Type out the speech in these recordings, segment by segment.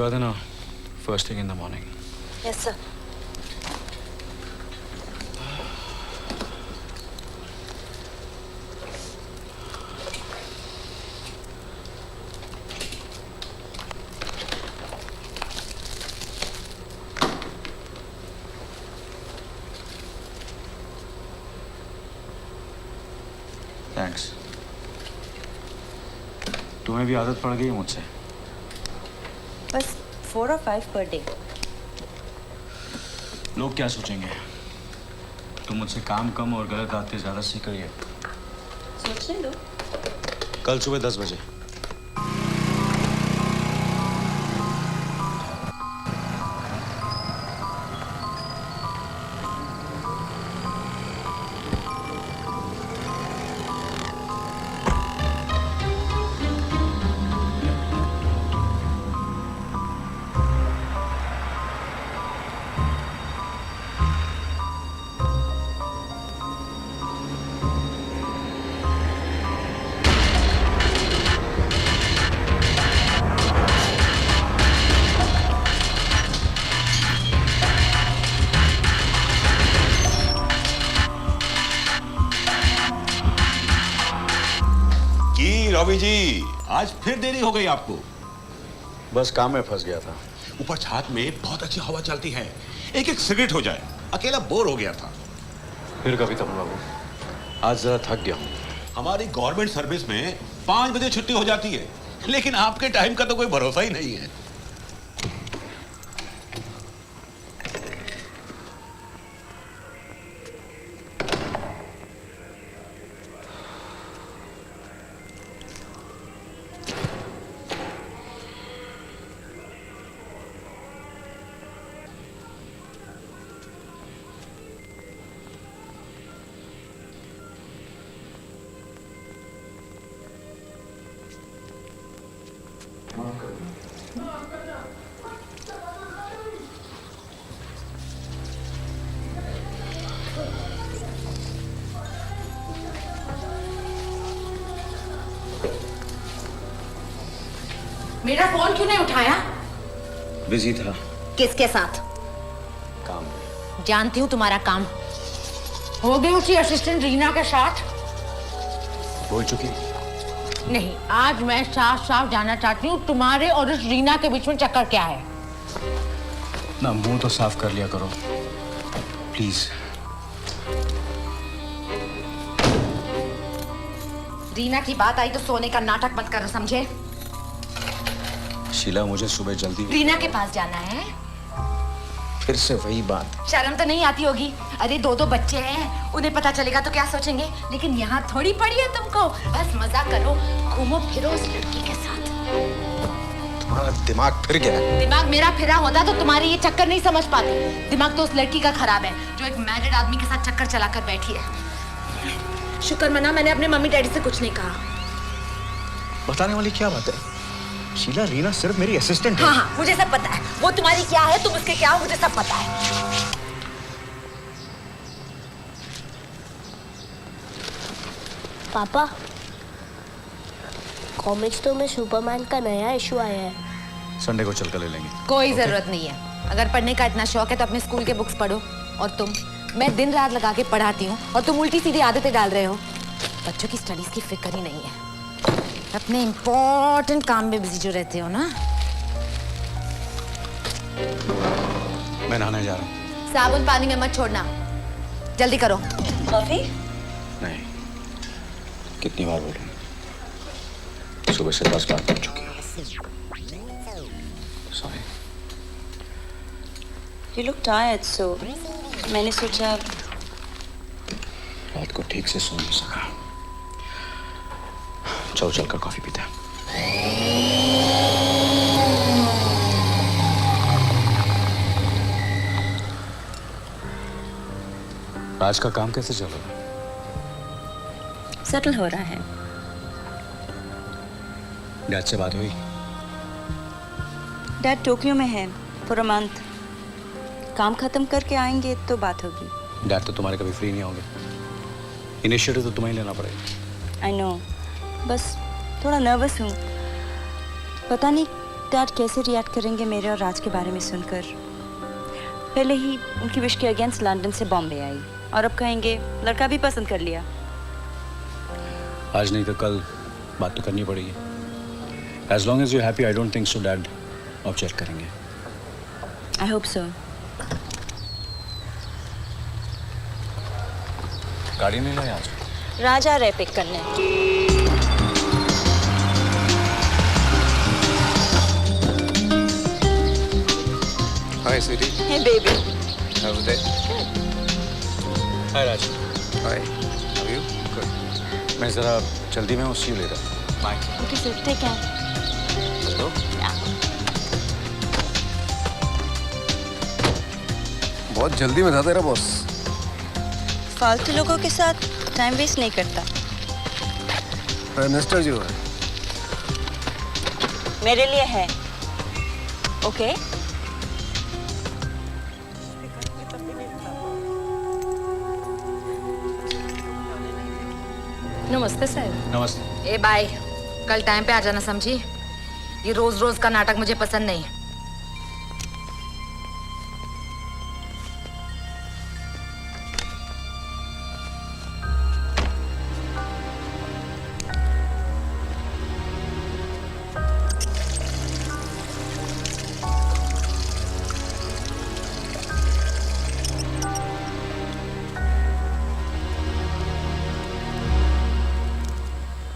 भिजवा देना first thing in the morning. Yes sir. Thanks. तुम्हें भी आदत पड़ गई मुझसे। बस 4 और 5 पर डे। लोग क्या सोचेंगे? तुम मुझसे काम कम और गलत आदतें ज्यादा सीख रही है। सोचने दो। कल सुबह 10 बजे। रवि जी, आज फिर देरी हो गई आपको। बस काम में फंस गया था। ऊपर छात में बहुत अच्छी हवा चलती है, एक एक सिगरेट हो जाए। अकेला बोर हो गया था। फिर कभी तब बाबू, आज जरा थक गया हूँ। हमारी गवर्नमेंट सर्विस में 5 बजे छुट्टी हो जाती है, लेकिन आपके टाइम का तो कोई भरोसा ही नहीं है। मेरा फोन क्यों नहीं उठाया? बिजी था। किसके साथ? काम। जानती हूँ तुम्हारा काम। हो गई उसी असिस्टेंट रीना के साथ। बोल चुकी? नहीं, आज मैं साफ साफ जानना चाहती हूँ तुम्हारे और उस रीना के बीच में चक्कर क्या है? ना मुंह तो साफ कर लिया करो प्लीज। रीना की बात आई तो सोने का नाटक मत करो, समझे? शीला, मुझे सुबह जल्दी रीना के पास जाना है। फिर से वही बात। शर्म तो नहीं आती होगी? अरे 2 बच्चे हैं, उन्हें पता चलेगा तो क्या सोचेंगे? लेकिन यहाँ थोड़ी पड़ी है तुमको। बस मजा करो, घूमो फिरो उस लड़की के साथ। तुम्हारा दिमाग फिर गया। दिमाग मेरा फिरा होता तो तुम्हारे ये चक्कर नहीं समझ पाती। दिमाग तो उस लड़की का खराब है जो एक मैरिड आदमी के साथ चक्कर चलाकर बैठी है। शुक्र मना मैंने अपने मम्मी डैडी से कुछ नहीं कहा। बताने वाली क्या बात है? शीला, रीना सिर्फ मेरी असिस्टेंट है। हाँ हाँ, मुझे सब पता है। वो तुम्हारी क्या है, तुम उसके क्या हो, मुझे सब पता है। पापा, कॉमिक्स तो में सुपरमैन का नया इशू आया है। संडे को चलकर ले लेंगे। कोई जरूरत नहीं है। अगर पढ़ने का इतना शौक है तो अपने स्कूल के बुक्स पढ़ो। और तुम, मैं दिन रात लगा के पढ़ाती हूँ और तुम उल्टी सीधी आदतें डाल रहे हो। बच्चों की स्टडीज की फिक्र ही नहीं है। अपने इम्पोर्टेंट काम में बिजी जो रहते हो ना। मैं नहाने जा रहा हूँ। साबुन पानी में मत छोड़ना, जल्दी करो। कॉफी? नहीं, कितनी बार बोलूं? सुबह से 10 बार कर चुकी हूँ। Sorry. You look tired, so मैंने सोचा। रात को ठीक से सो नहीं सका। चलो चलकर कॉफी पीते हैं। आज का काम कैसे चल रहा है? सेटल हो रहा है। डैड से बात हुई? डैड टोक्यो में है फॉर अ मंथ। काम खत्म करके आएंगे तो बात होगी। डैड तो तुम्हारे कभी फ्री नहीं होंगे। इनिशिएटिव तो तुम्हें लेना पड़ेगा। आई नो, बस थोड़ा नर्वस हूँ। पता नहीं डैड कैसे रिएक्ट करेंगे मेरे और राज के बारे में सुनकर? पहले ही उनकी विश के अगेंस्ट लंदन से बॉम्बे आई और अब कहेंगे लड़का भी पसंद कर लिया। आज नहीं तो कल बात तो करनी पड़ेगी। As long as you happy I don't think so dad object करेंगे। I hope so. गाड़ी नहीं लाए आज? राज आ रहे पिक करने। Hi, sweetie. Hey baby. How was it? Hi Raj. Hi. How are you? Good. मैं ज़रा जल्दी में हूँ, see you later. Bye. Okay, so take care. Hello. बहुत जल्दी में था तेरा बॉस। फालतू लोगों के साथ टाइम वेस्ट नहीं करता। प्राइम मिनिस्टर जी है। मेरे लिए है। ओके? नमस्ते सर। नमस्ते। ए बाय, कल टाइम पे आ जाना, समझी? ये रोज रोज का नाटक मुझे पसंद नहीं।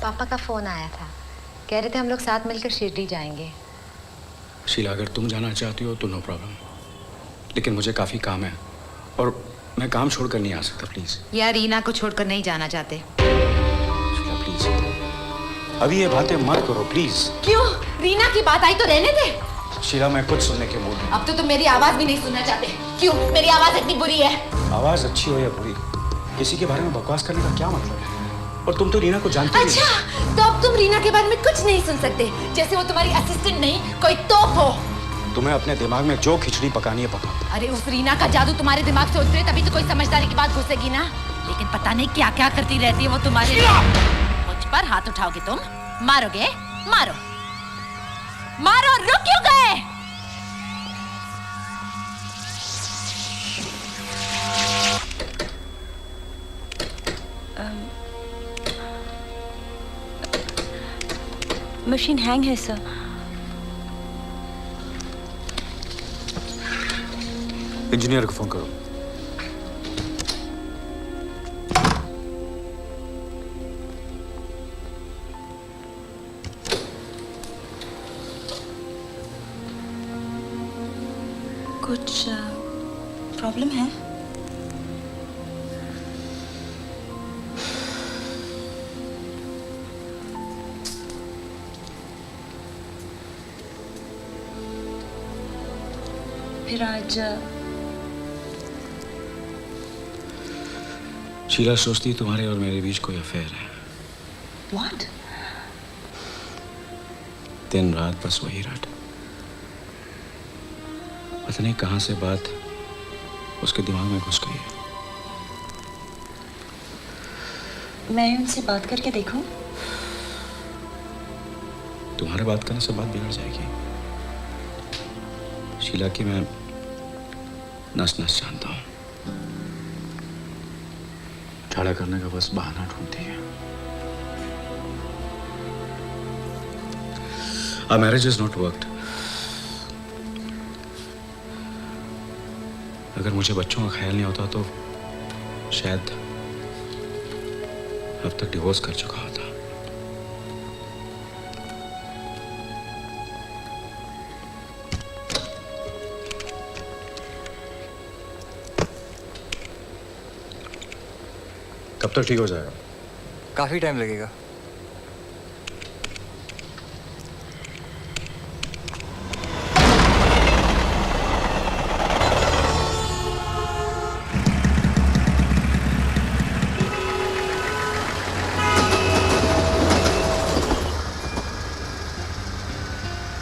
पापा का फोन आया था, कह रहे थे हम लोग साथ मिलकर शिरडी जाएंगे। शीला, अगर तुम जाना चाहती हो तो नो प्रॉब्लम, लेकिन मुझे काफ़ी काम है और मैं काम छोड़कर नहीं आ सकता। प्लीज़ यार, रीना को छोड़कर नहीं जाना चाहते। शीला प्लीज़, अभी ये बातें मत करो प्लीज़। क्यों? रीना की बात आई तो रहने दे। शीला, मैं कुछ सुनने के मूड में। अब तो तुम मेरी आवाज भी नहीं सुनना चाहते। क्यों? मेरी आवाज इतनी बुरी है? आवाज़ अच्छी हो या बुरी, किसी के बारे में बकवास करने का क्या मतलब है? और तुम तो रीना को जानती ही नहीं। अच्छा, तो अब तुम रीना के बारे में कुछ नहीं सुन सकते, जैसे वो तुम्हारी असिस्टेंट नहीं कोई तोप हो। तुम्हें अपने दिमाग में जो खिचड़ी पकानी है पकाओ। अरे उस रीना का जादू तुम्हारे दिमाग से उतरे तभी तो कोई समझदारी की बात घुसेगी ना। लेकिन पता नहीं क्या क्या करती रहती है वो तुम्हारे लिए। मुझ पर हाथ उठाओगे तुम? मारोगे? मारो मारो, रुक क्यों गए? मशीन हैंग है सर। इंजीनियर को फोन करो। कुछ प्रॉब्लम है? फिर आज शीला सोचती है तुम्हारे और मेरे बीच कोई अफेयर है। What? दिन रात बस वही रट। पता नहीं कहां से बात उसके दिमाग में घुस गई है। मैं उनसे बात करके देखूं? तुम्हारे बात करने से बात बिगड़ जाएगी। शीला की मैं नस नस जानता हूं। झगड़ा करने का बस बहाना ढूंढती है। Our marriage is not worked. अगर मुझे बच्चों का ख्याल नहीं होता तो शायद अब तक डिवोर्स कर चुका होता। कब तक ठीक हो जाएगा? काफी टाइम लगेगा।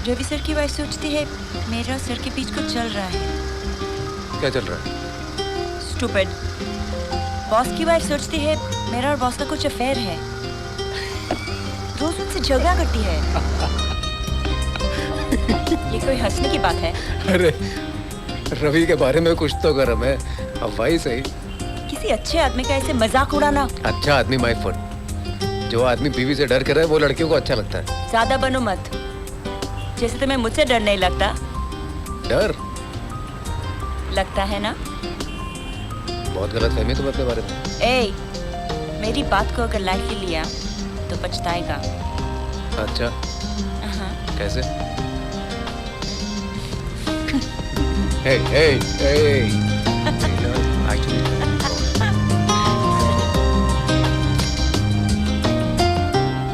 रवि सर की वाइफ सोचती है मेरा सर के बीच कुछ चल रहा है। क्या चल रहा है? स्टूपिड। बॉस की वाइफ सोचती है मेरा और बॉस का कुछ अफेयर है। रोज उनसे झगड़ा करती है। ये कोई हंसने की बात है? अरे रवि के बारे में कुछ तो गरम है, अब भाई सही। किसी अच्छे आदमी का ऐसे मजाक उड़ाना। अच्छा आदमी माय फुट। जो आदमी बीवी से डर करे वो लड़कियों को अच्छा लगता है। ज्यादा बनो मत, जैसे तुम्हें मुझसे डर नहीं लगता। डर? लगता है ना? बहुत गलत फहमी तुम अपने बारे में। ए, मेरी बात को अगर लाइटली लिया तो पछताएगा। अच्छा कैसे? हे हे हे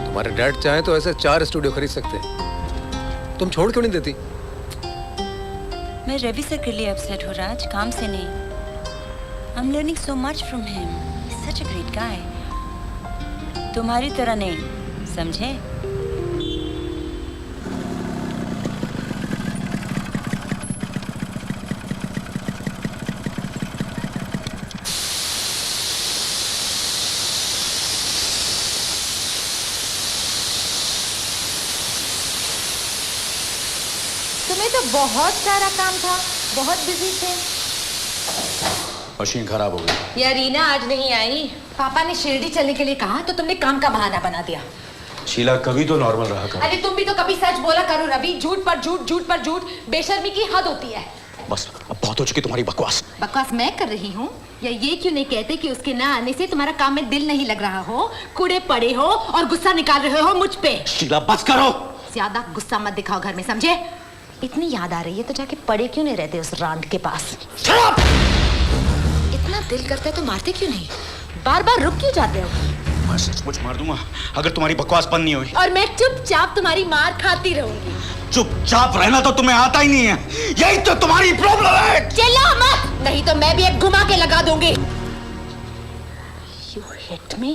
तुम्हारे डैड चाहे तो ऐसे 4 स्टूडियो खरीद सकते हैं, तुम छोड़ क्यों नहीं देती? मैं रवि सर के लिए अपसेट हो राज, काम से नहीं। I'm learning so much from him. He's such a great guy. तुम्हारी तरह नहीं, समझे? तुम्हें तो बहुत सारा काम था, बहुत बिजी थे। मशीन खराब हो गई। यार रीना आज नहीं आई। पापा ने शिरडी चलने के लिए कहा तो तुमने काम का बहाना बना दिया। शीला कभी तो नॉर्मल रहा करो। अरे तुम भी तो कभी सच बोला करो रवि, झूठ पर झूठ, झूठ पर झूठ, बेशर्मी की हद होती है। बस अब बहुत हो चुकी तुम्हारी बकवास। बकवास मैं कर रही हूँ या ये क्यों नहीं कहते कि उसके ना आने से तुम्हारा काम में दिल नहीं लग रहा हो, कूड़े पड़े हो और गुस्सा निकाल रहे हो मुझ पे। शीला बस करो। ज्यादा गुस्सा मत दिखाओ घर में, समझे? इतनी याद आ रही है तो जाके पड़े क्यों नहीं रहते उस रांड के पास? इतना दिल करता है तो मारते क्यों नहीं? बार बार रुक क्यों जाते हो? मैं सचमुच मार दूंगा अगर तुम्हारी बकवास बंद नहीं हुई। और मैं चुपचाप तुम्हारी मार खाती रहूंगी। चुपचाप रहना तो तुम्हें आता ही नहीं है, यही तो तुम्हारी प्रॉब्लम है। चिल्ला मत, नहीं तो मैं भी एक घुमा के लगा दूंगी। You hit me?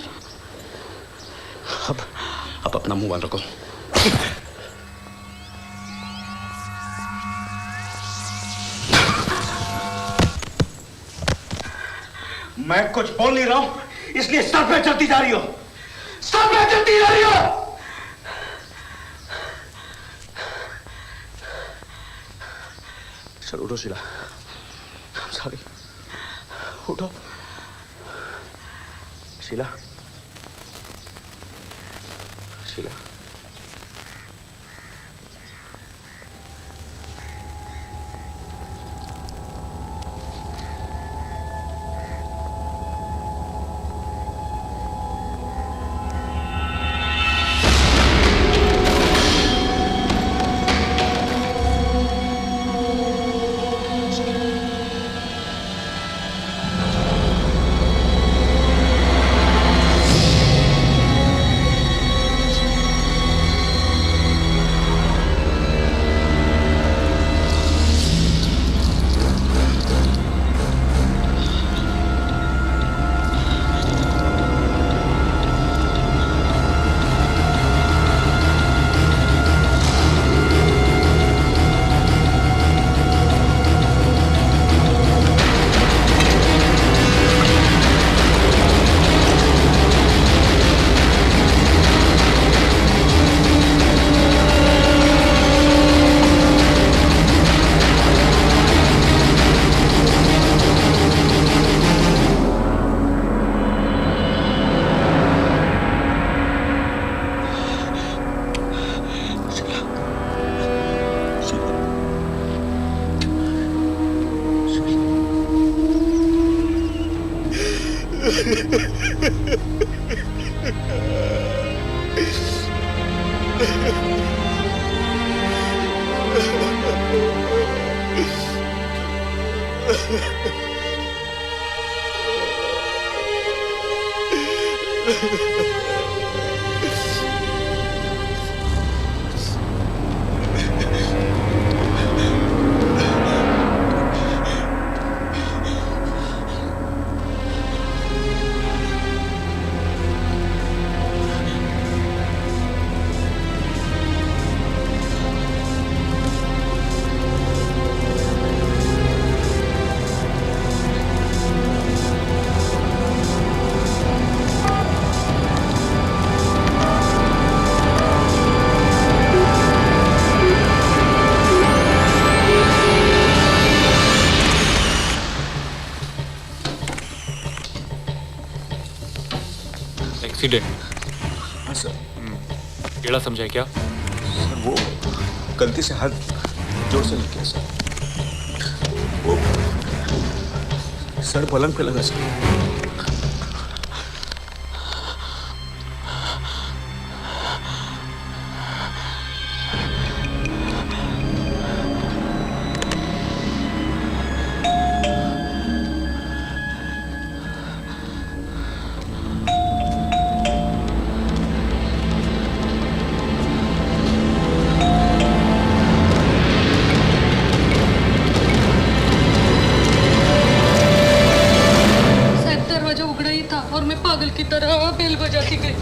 अब अपना मुंह बंद रखो। मैं कुछ बोल नहीं रहा हूं इसलिए सर पे चलती जा रही हो, सर पे चलती जा रही हो। चलो उठो शीला, सॉरी, उठो शीला, शीला। एक्सीडेंट। हाँ सर। टेढ़ा समझा है क्या? सर वो गलती से हाथ जोर से लग गया सर। वो सर पलंग पे लगा सर। शायद दरवाजा उगड़ा ही था और मैं पागल की तरह बेल बजाती गई।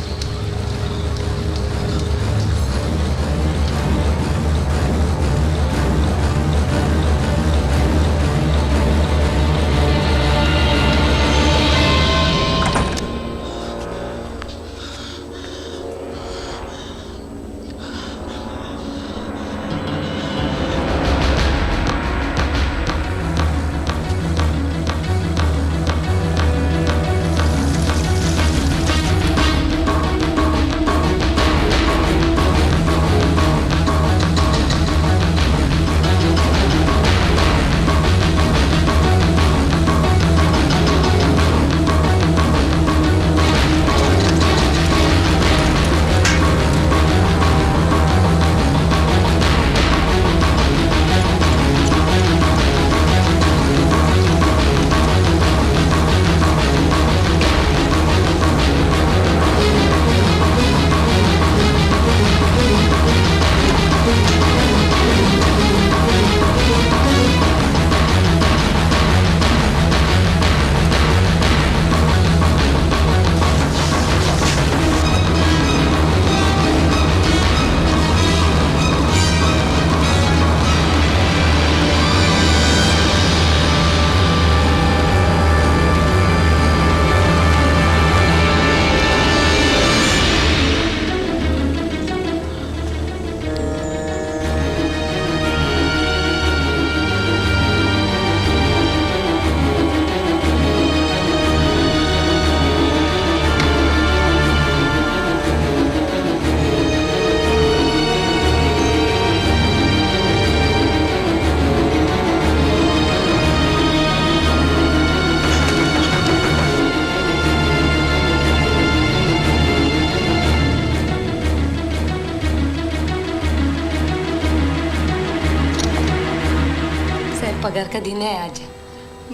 पगार का दिन है आज।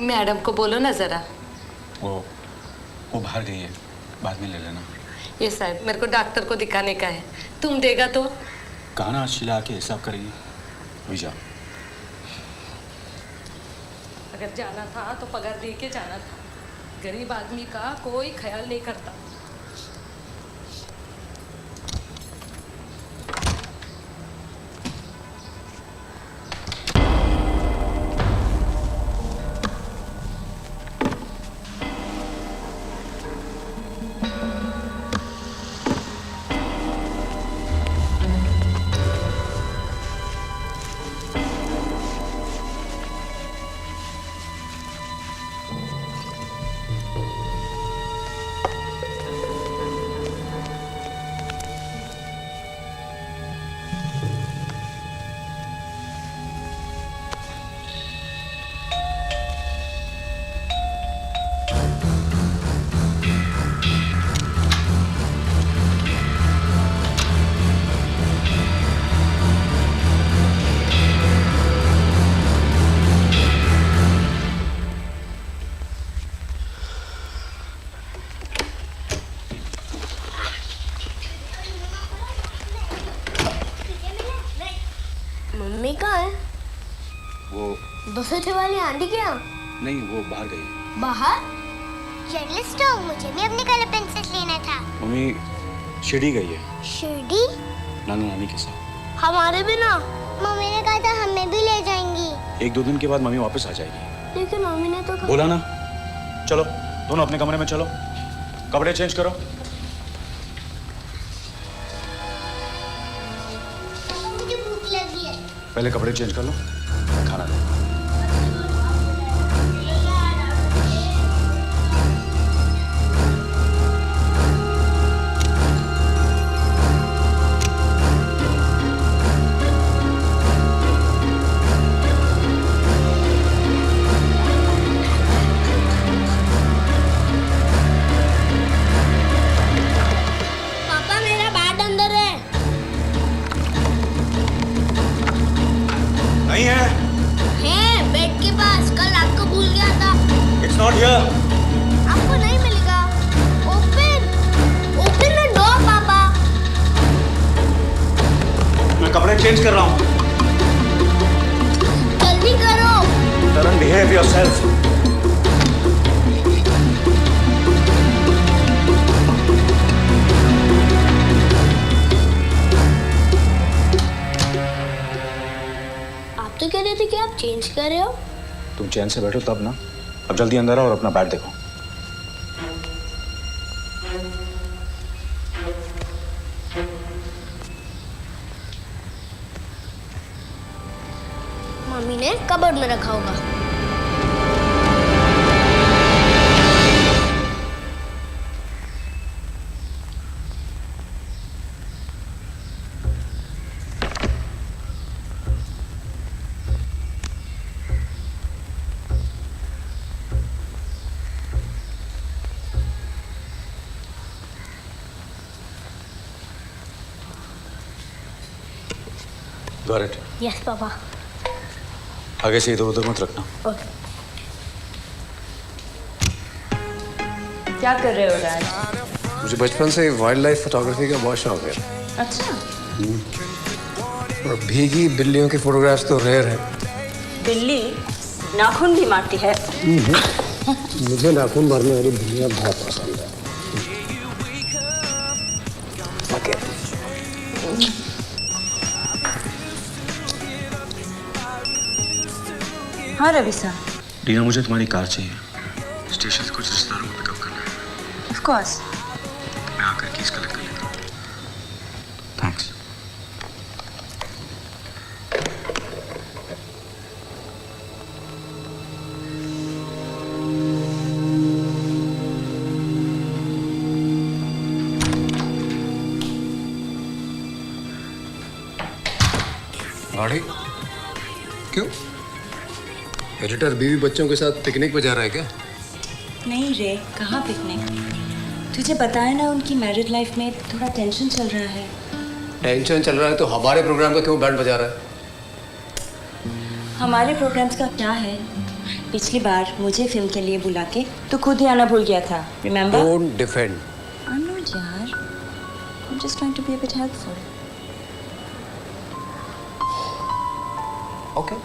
मैडम को बोलो ना जरा। वो बाहर गई है, बाद में ले लेना। ये शायद मेरे को डॉक्टर को दिखाने का है, तुम देगा तो? कहा ना आज शीला आके हिसाब करेगी। अभी जाओ। अगर जाना था तो पगार दे के जाना था। गरीब आदमी का कोई ख्याल नहीं करता। मम्मी कहाँ है? वो 206 वाली आंटी क्या? नहीं, वो बाहर गई है। बाहर? जर्नलिस्ट हो, मुझे भी अपने कलर पेंसिल लेना था। मम्मी शिरडी गई है। शिरडी? नाना नानी के साथ। हमारे भी ना। मम्मी ने कहा था हमें भी ले जाएंगी। 1-2 दिन के बाद मम्मी वापस आ जाएगी। लेकिन मम्मी ने तो कहा। बोला ना। चलो दोनों अपने कमरे में चलो, कपड़े चेंज करो। मुझे भूख लगी है। पहले कपड़े चेंज कर लो, खाना दे। चेंज कर रहा हूँ। जल्दी करो। तरन, बिहेव योरसेल्फ। आप तो कह रहे थे कि आप चेंज कर रहे हो। तुम चैन से बैठो तब ना। अब जल्दी अंदर आओ और अपना बैट देखो। मम्मी ने कबर्ड में रखा होगा। Got it. Yes papa. आगे से इधर उधर मत रखना। क्या कर रहे हो राज? मुझे बचपन से वाइल्ड लाइफ फोटोग्राफी का बहुत शौक है। अच्छा, और भीगी बिल्लियों की फोटोग्राफ्स तो रेयर है। बिल्ली नाखून भी मारती है। मुझे नाखून मारने वाली बिल्लियाँ बहुत पसंद है। हाँ रवि सर। रीना, मुझे तुम्हारी कार चाहिए। स्टेशन से कुछ रिश्तेदारों को पिकअप करना है। Of course. मैं आकर कीज कलेक्ट कर लेता हूँ। थैंक्स। गाड़ी क्यों? एडिटर बीवी बच्चों के साथ पिकनिक पे जा रहा है क्या? नहीं रे, कहाँ पिकनिक? तुझे पता है ना, उनकी मैरिड लाइफ में थोड़ा टेंशन चल रहा है। टेंशन चल रहा है तो हमारे प्रोग्राम का क्यों बैंड बजा रहा है? हमारे प्रोग्राम्स का क्या है? पिछली बार मुझे फिल्म के लिए बुला के तो खुद ही आना भूल गया था, remember? Don't defend. I know यार, I am just trying to be a bit helpful. Okay.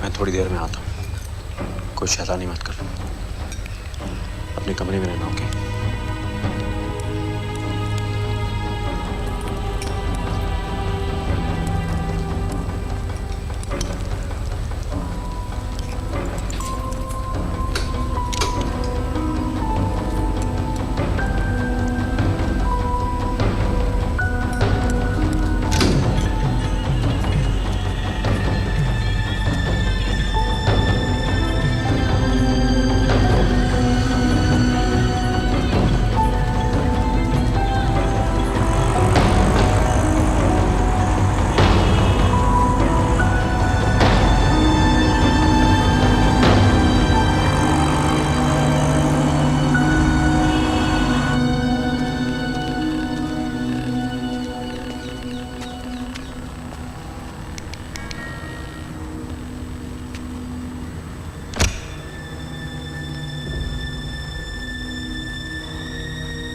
मैं थोड़ी देर में आता हूँ। कोई शैतानी मत कर। अपने कमरे में रहना, ओके?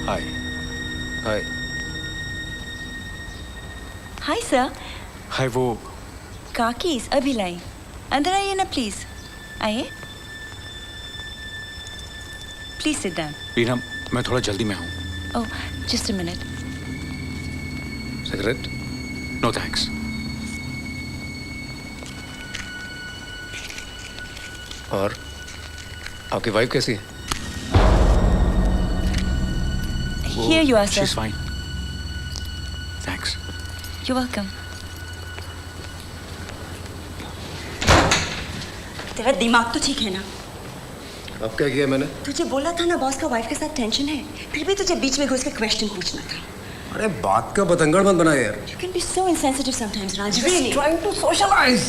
हाय। हाय। Hi sir. हाय, वो काकीज अभी लाई। अंदर आइए ना प्लीज। आइए। Please sit down. रीना, मैं थोड़ा जल्दी में हूँ। Oh, just a minute. Cigarette? No thanks. और आपकी वाइफ कैसी है? Here you are, sir. She's fine. Thanks. You're welcome. तेरा दिमाग तो ठीक है ना? अब क्या किया मैंने? तुझे बोला था ना बॉस का वाइफ के साथ टेंशन है, फिर भी तुझे बीच में घुस के क्वेश्चन पूछना था। अरे बात का बतंगड़ मत बना यार। You can be so insensitive sometimes, Raj. Really? Trying to socialize.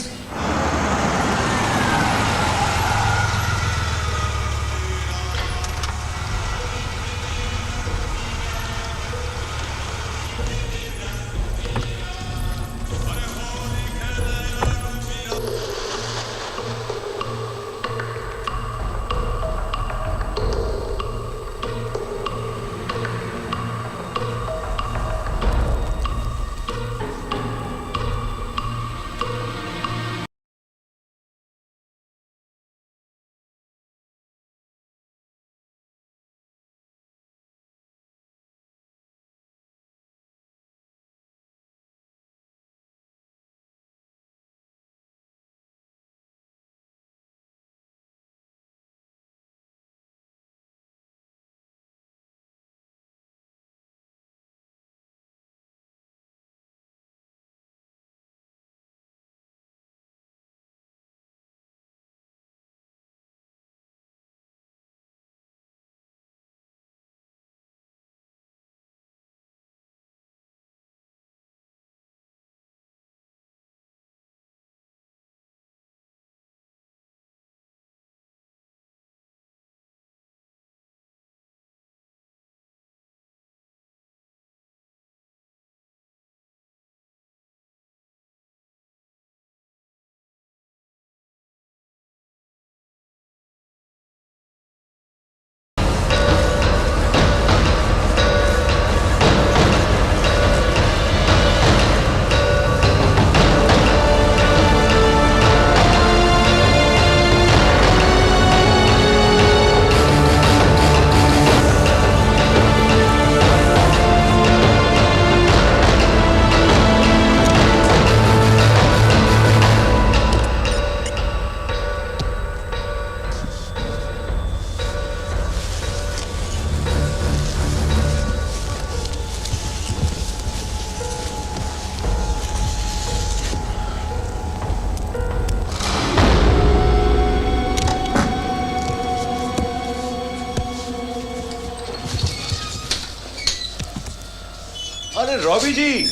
अरे रॉबी जी,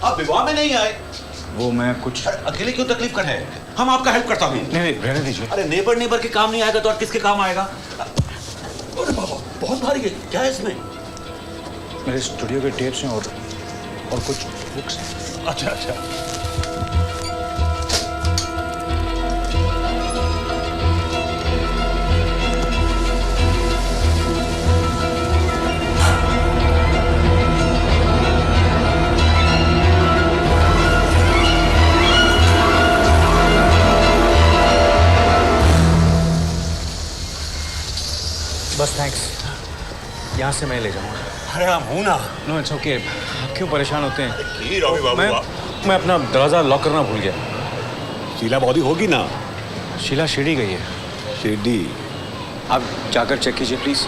आप विवाह में नहीं आए? वो मैं कुछ अकेले क्यों तकलीफ कर है? हम आपका हेल्प करता हूँ। नहीं रहने दीजिए। अरे नेबर के काम नहीं आएगा तो और किसके काम आएगा? अरे बाबा, बहुत भारी है। क्या है इसमें? मेरे स्टूडियो के टेप्स हैं और कुछ बुक्स। अच्छा अच्छा। बस थैंक्स, यहाँ से मैं ले जाऊँगा। अरे हम हूं ना। नो इट्स ओके, आप क्यों परेशान होते हैं? की रॉबी बाबू, मैं अपना दरवाज़ा लॉक करना भूल गया। शीला बॉडी होगी ना? शीला शिरडी गई है। शिरडी? आप जाकर चेक कीजिए प्लीज़।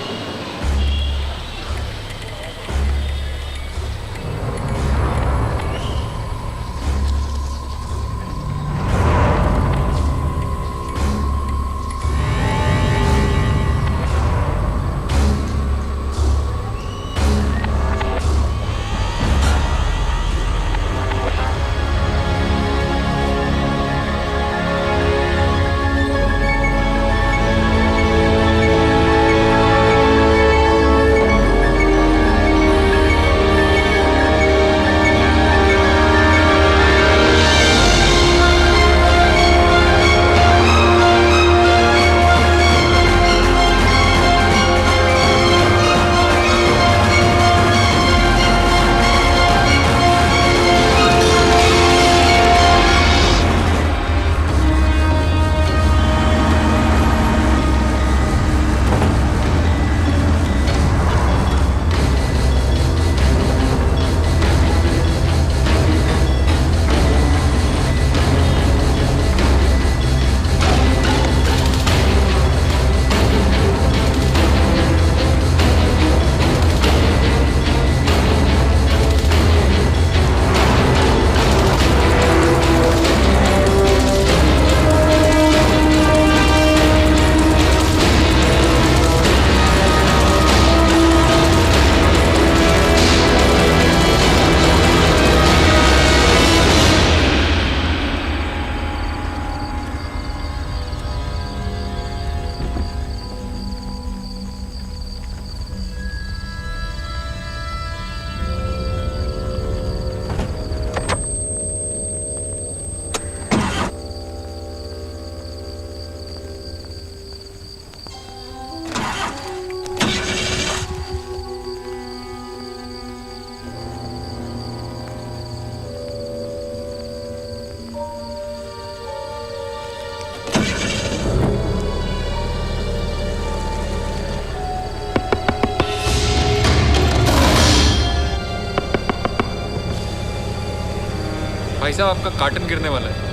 भाई साहब, आपका कार्टन गिरने वाला है।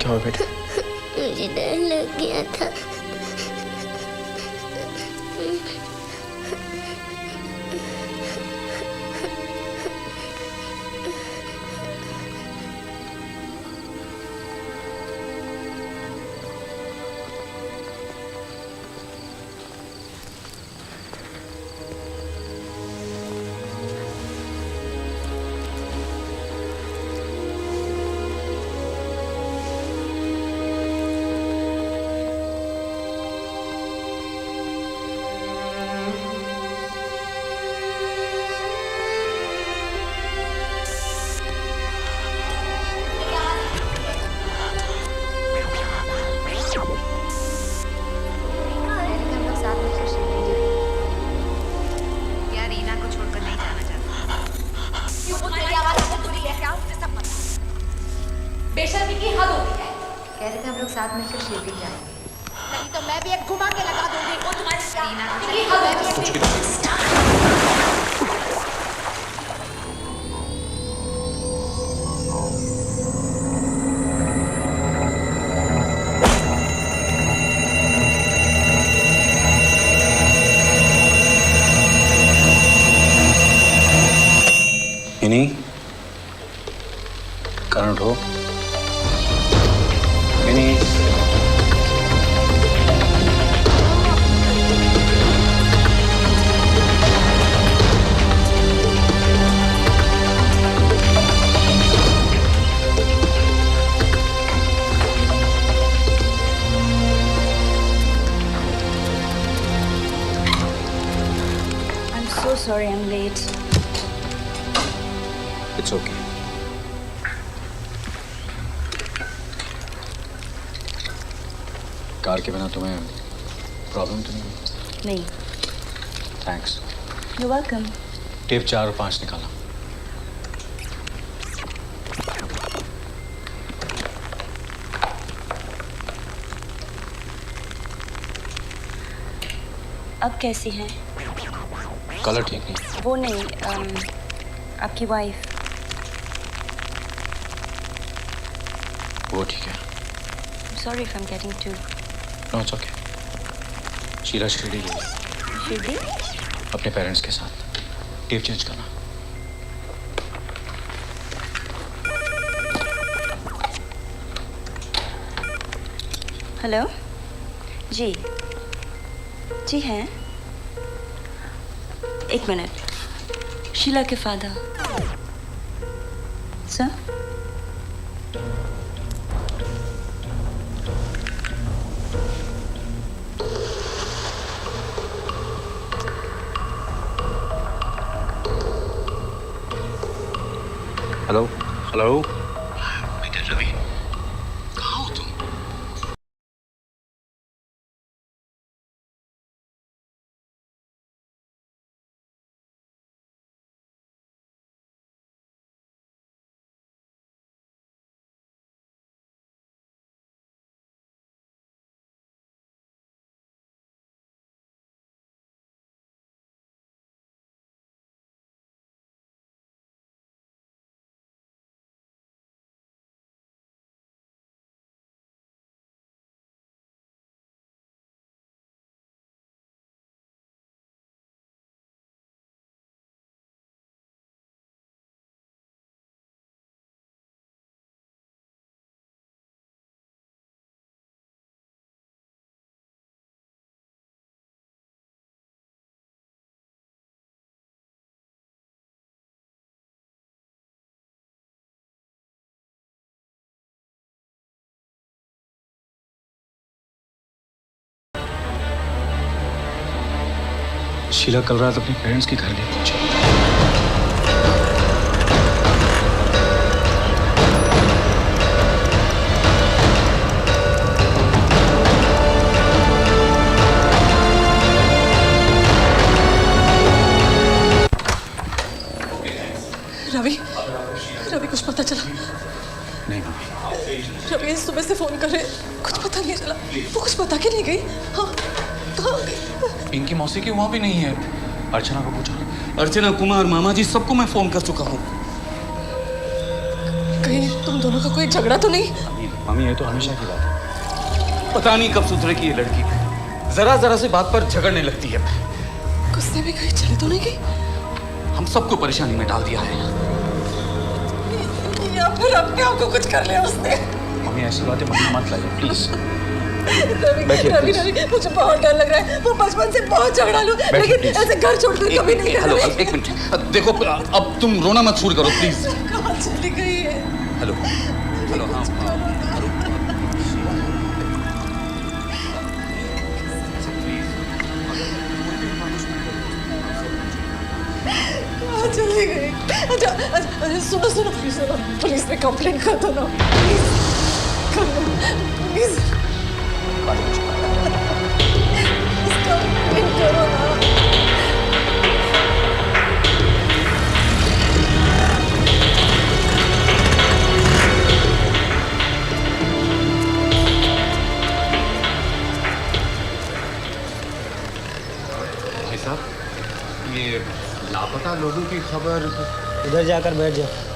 क्या हुआ बेटे? मुझे डर लग गया था। बेशर्मी की हद होती है। कह रहे थे हम लोग साथ मिलकर शिरडी जाएंगे। नहीं तो मैं भी एक घुमा के लगा दूंगी। वो तुम्हारी इन्हीं कारण उठो। इन्हीं I'm so sorry I'm late. It's okay. Car के बिना तुम्हें प्रॉब्लम तो नहीं हुई? नहीं। थैंक्स। You're welcome. टिप 4 और 5 निकाला। अब कैसी हैं? कलर ठीक नहीं। वो नहीं, आपकी वाइफ। वो ठीक है। Sorry if I'm getting too. No it's okay. Sheela Shirdi गई शिरडी? अपने पेरेंट्स के साथ। टेप चेंज करना। हेलो जी। जी हैं। एक मिनट। शीला के फादर। सर? Hello hello. बेटे रवि, कहाँ हो तुम? शीला कल रात अपने पेरेंट्स के घर गई पहुंची। रवि, रवि कुछ पता चला? नहीं मम्मी। रवि सुबह से फोन कर रहे, कुछ पता नहीं चला। वो कुछ बता के नहीं गई? हाँ, कहाँ गई? इनकी मौसी की वहाँ भी नहीं है। अर्चना को पूछो। अर्चना, कुमार, मामा जी सबको मैं फोन कर चुका हूँ। कहीं तुम दोनों का कोई झगड़ा तो नहीं? मम्मी ये तो हमेशा की बात है। पता नहीं कब सुधरेगी ये लड़की, जरा जरा से बात पर झगड़ने लगती है। गुस्से में कहीं चले तो नहीं गई? हम सबको परेशानी में डाल दिया है। या फिर अपने आप को कुछ कर लिया उसने? मम्मी ऐसी बातें मम्मी मत लाइए प्लीज। रवि रवि मुझे बहुत डर लग रहा है। वो बचपन से बहुत झगड़ालू, लेकिन ऐसे घर छोड़कर कभी नहीं हेलो, गया। एक मिनट देखो, अब तुम रोना मत शुरू करो प्लीज। कहाँ चली गई है? हेलो हेलो, हाँ कहाँ चली गई? अच्छा अच्छा, सुनो सुनो सुनो, पुलिस में कंप्लेन कर दो ना प्लीज, कर दो प्लीज, कंप्लेन करो ना। भाई साहब, ये लापता लोगों की खबर उधर जाकर बैठ जाओ।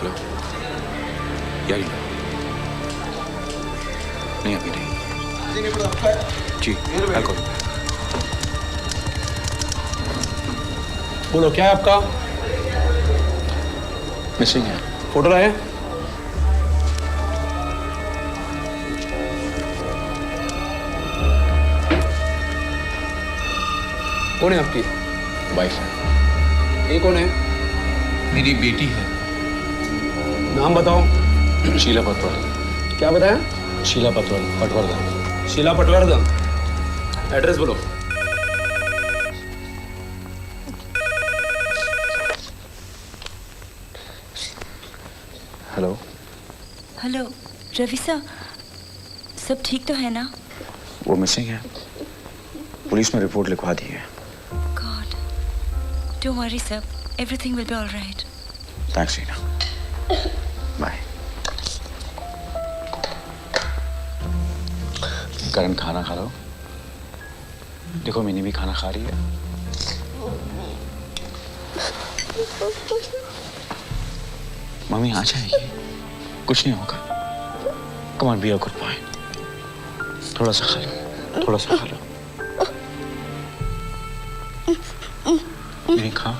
हेलो यार, नहीं अभी नहीं जी, बिल्कुल। बोलो क्या है आपका? मिसिंग है। फोटो लाए? कौन है आपकी वाइफ है। ये कौन है? मेरी बेटी है। नाम बताओ। शीला पटवर्धन। क्या बताया? शीला पटवर्धन। शीला पटवर्धन। एड्रेस बोलो। हेलो हेलो रवि सर, सब ठीक तो है ना? वो मिसिंग है, पुलिस में रिपोर्ट लिखवा दी है। God, don't worry sir, everything will be alright. Thanks Reena, bye. Karan खाना खा लो। देखो मिनी भी खाना खा रही है। मम्मी आ जाएगी, कुछ नहीं होगा। Come on, be a good boy. थोड़ा सा खा लो, थोड़ा सा खा लो। नहीं खा।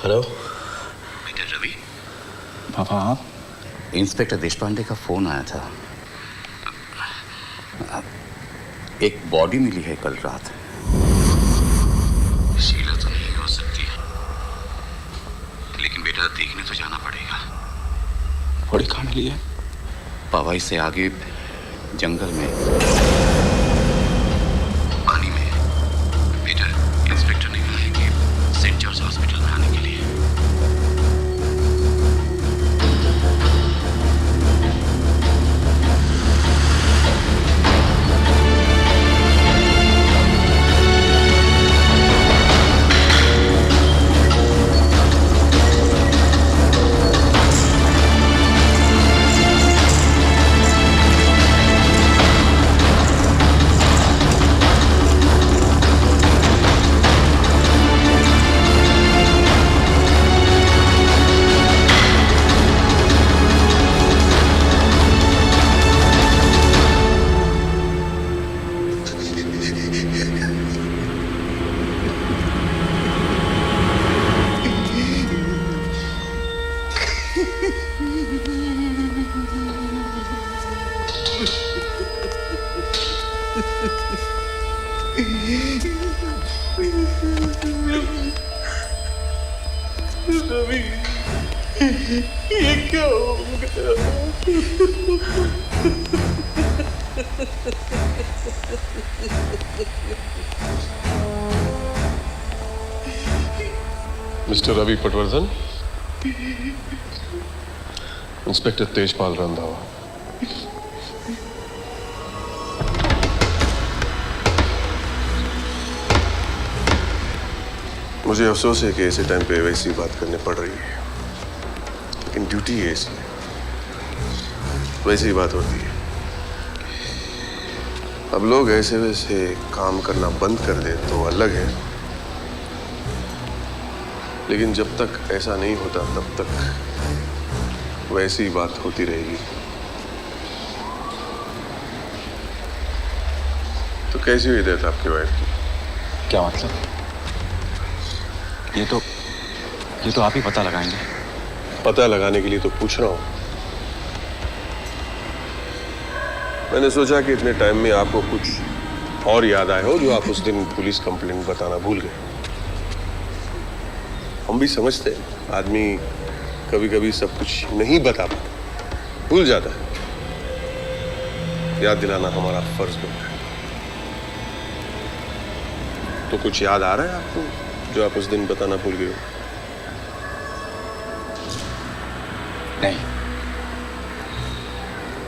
हेलो बेटा रवि, पापा आप? इंस्पेक्टर देशपांडे का फोन आया था। एक बॉडी मिली है कल रात। शीला तो नहीं हो सकती, लेकिन बेटा देखने तो जाना पड़ेगा। बॉडी कहाँ मिली है? पवाई से आगे जंगल में, पानी में। बेटा इंस्पेक्टर ने कहा है कि सेंट जॉर्ज हॉस्पिटल में आने के लिए। रवि, ये क्या हो गया? Mister Ravi Patwardhan, inspector Tejpal Randhawa. मुझे अफसोस है कि ऐसे टाइम पे वैसी बात करनी पड़ रही है, लेकिन ड्यूटी है इसलिए वैसी ही बात होती है। अब लोग ऐसे वैसे काम करना बंद कर दे तो अलग है, लेकिन जब तक ऐसा नहीं होता तब तक वैसी ही बात होती रहेगी। तो कैसी हुई डेथ आपकी वाइफ की? क्या मतलब? ये तो आप ही पता लगाएंगे। पता लगाने के लिए तो पूछ रहा हूं। मैंने सोचा कि इतने टाइम में आपको कुछ और याद आया हो जो आप उस दिन पुलिस कंप्लेंट बताना भूल गए। हम भी समझते हैं आदमी कभी कभी सब कुछ नहीं बता पाता, भूल जाता है। याद दिलाना हमारा फर्ज बनता है। तो कुछ याद आ रहा है आपको जो आप उस दिन बताना भूल गए हो? नहीं।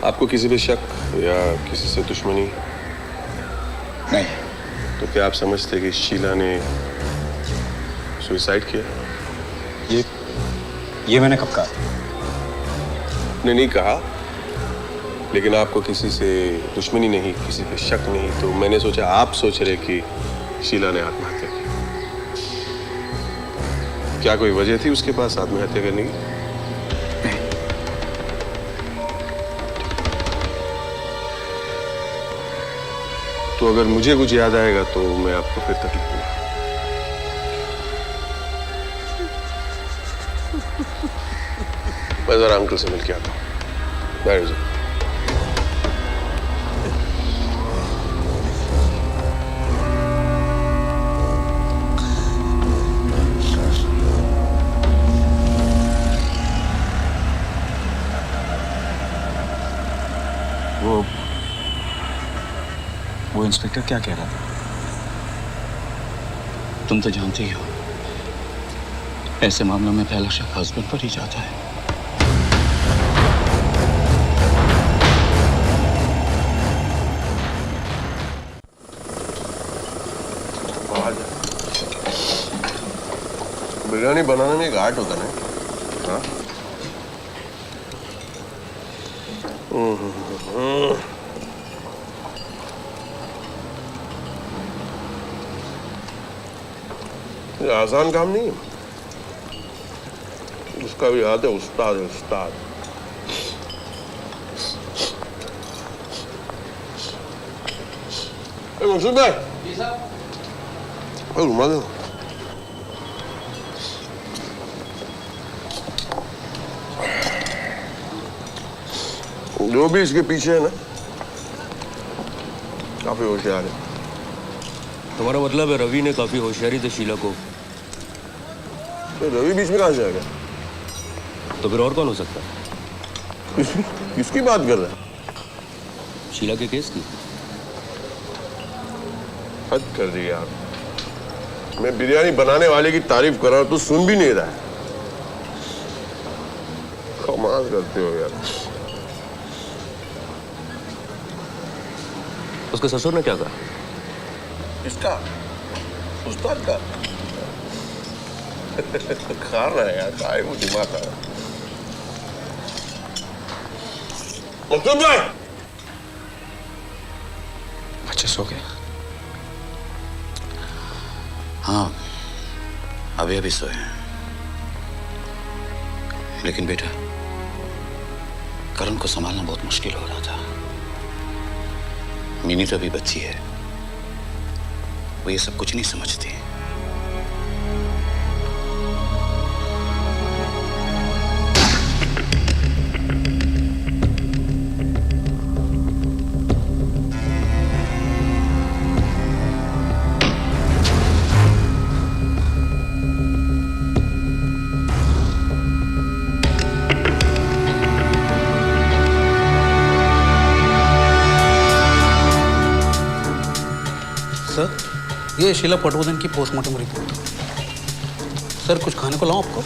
आपको किसी पे शक या किसी से दुश्मनी? नहीं। तो क्या आप समझते कि शीला ने सुसाइड किया? ये मैंने कब कहा? आपने नहीं कहा, लेकिन आपको किसी से दुश्मनी नहीं, किसी पे शक नहीं, तो मैंने सोचा आप सोच रहे कि शीला ने आत्महत्या की। क्या कोई वजह थी उसके पास आत्महत्या करने की? तो अगर मुझे कुछ याद आएगा तो मैं आपको फिर तकलीफ दूंगा। मैं जरा अंकल से मिल के आता हूँ। बैठ जाओ। वो इंस्पेक्टर क्या कह रहा था? तुम तो जानते ही हो, ऐसे मामलों में पहला शक हस्बैंड पर ही जाता है। बिरयानी बनाने में एक आर्ट होता है ना। हाँ? ये आसान काम नहीं है। उसका भी याद है, उस्ताद है उस्ताद। मकसूद भाई। जी साहब। रुमाल दो। जो भी इसके पीछे है ना, काफी होशियार है। तुम्हारा मतलब है रवि ने काफी होशियारी से शीला को? तो रवि बीच में कहां से आ गया? तो फिर और कौन हो सकता है? किसकी बात कर रहा है? शीला के केस की। हद कर रही है आप। मैं बिरयानी बनाने वाले की तारीफ कर रहा हूं तो सुन भी नहीं रहा है। कमाल करते हो यार। उसके ससुर ने क्या कहा? इसका उस्ताद का खा रहा है यार, खाए वो दिमाग खा रहा है। मकसूद भाई, बच्चे सो गए? हाँ, अभी अभी सोए। लेकिन बेटा, करण को संभालना बहुत मुश्किल हो रहा था। मीनी तो अभी बच्ची है, वो ये सब कुछ नहीं समझती। ये शीला पटवर्धन की पोस्टमार्टम रिपोर्ट। सर कुछ खाने को लाऊं आपको?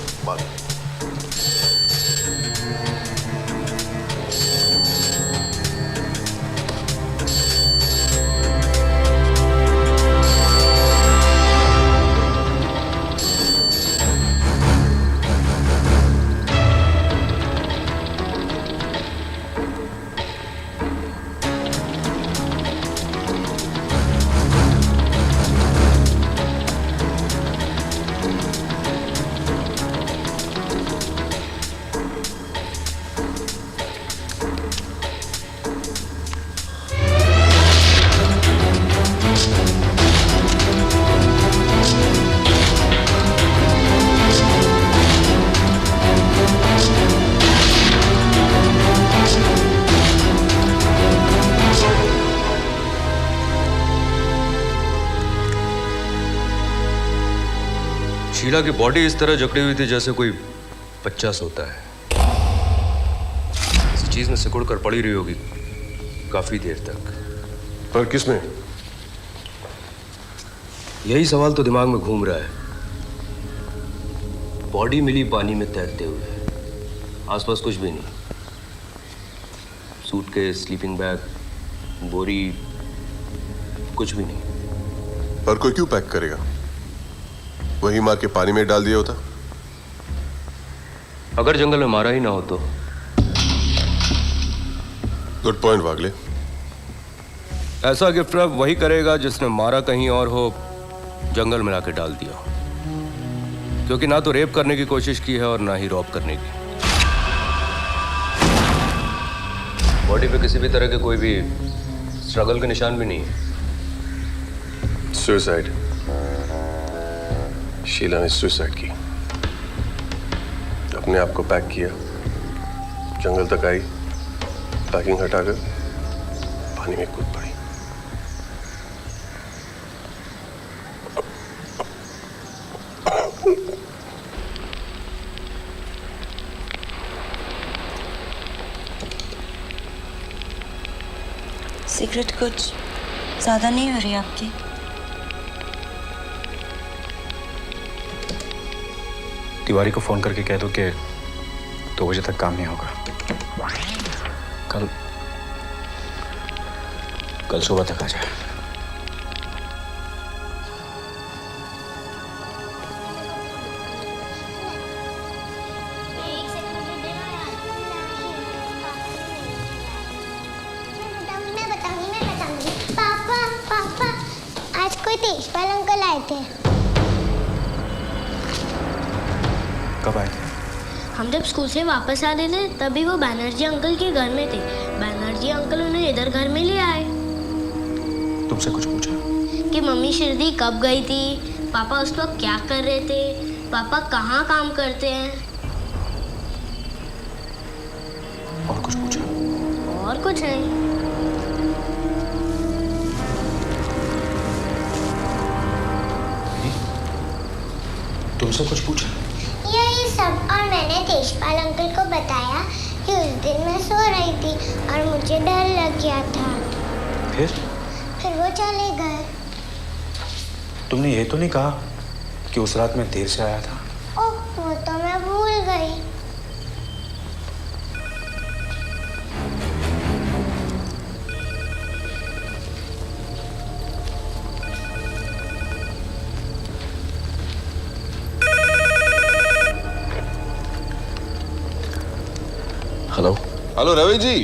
शीला की बॉडी इस तरह जकड़ी हुई थी जैसे कोई बच्चा सोता है। किसी चीज में सिकुड़ कर पड़ी रही होगी काफी देर तक। पर किसमें? यही सवाल तो दिमाग में घूम रहा है। बॉडी मिली पानी में तैरते हुए, आसपास कुछ भी नहीं। सूटकेस, स्लीपिंग बैग, बोरी, कुछ भी नहीं। पर कोई क्यों पैक करेगा? वही मार के पानी में डाल दिया होता। अगर जंगल में मारा ही ना हो तो। गुड पॉइंट वागले। ऐसा गिफ्ट रैप वही करेगा जिसने मारा कहीं और हो, जंगल में लाके डाल दिया। क्योंकि ना तो रेप करने की कोशिश की है और ना ही रॉब करने की। बॉडी पे किसी भी तरह के कोई भी स्ट्रगल के निशान भी नहीं है। सुसाइड। शीला ने सुसाइड की। अपने आप को पैक किया, जंगल तक आई, पैकिंग हटाकर पानी में कूद पड़ी। सिगरेट कुछ ज्यादा नहीं हो रही आपकी? तिवारी को फोन करके कह दो कि 2 बजे तक काम नहीं होगा। कल सुबह तक आ जाए। पापा पापा आज कोई तेजपाल अंकल आए थे। कब आए थे? हम जब स्कूल से वापस आ रहे थे तभी वो बैनर्जी अंकल के घर में थे। बैनर्जी अंकल उन्हें इधर घर में ले आए। तुमसे कुछ पूछा? कि मम्मी शिरडी कब गई थी, पापा उस वक्त क्या कर रहे थे, पापा कहाँ काम करते हैं। और कुछ पूछा? और कुछ नहीं। तुमसे कुछ पूछा? यही सब। और मैंने तेजपाल अंकल को बताया कि उस दिन मैं सो रही थी और मुझे डर लग गया था। फिर वो चले गए। तुमने ये तो नहीं कहा कि उस रात मैं देर से आया था? ओह, वो तो मैं भूल गई। हेलो। हेलो रवि जी,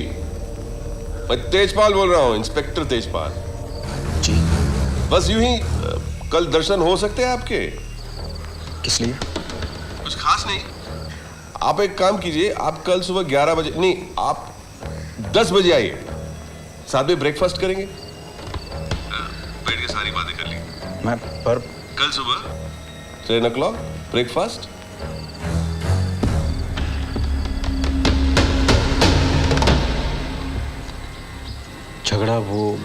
मैं तेजपाल बोल रहा हूँ, इंस्पेक्टर तेजपाल जी। बस यूं ही कल दर्शन हो सकते हैं आपके? किस लिए? कुछ खास नहीं। आप एक काम कीजिए, आप कल सुबह 11 बजे नहीं, आप 10 बजे आइए, साथ में ब्रेकफास्ट करेंगे। बैठ के सारी बातें कर ली। मैं पर कल सुबह 10 o'clock ब्रेकफास्ट। झगड़ा वो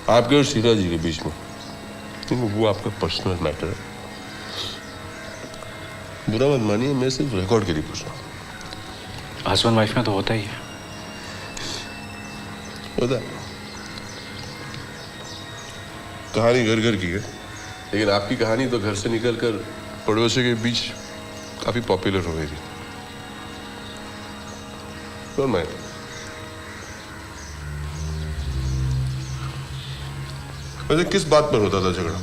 आपके और शीला जी के बीच में, वो आपका पर्सनल मैटर है। बुरा मत मानिए, मैं सिर्फ रिकॉर्ड के लिए पूछ रहा हूँ। हस्बैंड वाइफ में तो होता ही है। होता है। कहानी घर घर की है, लेकिन आपकी कहानी तो घर से निकलकर पड़ोसियों के बीच काफी पॉपुलर हो गई थी। तो मैं वैसे किस बात पर होता था झगड़ा?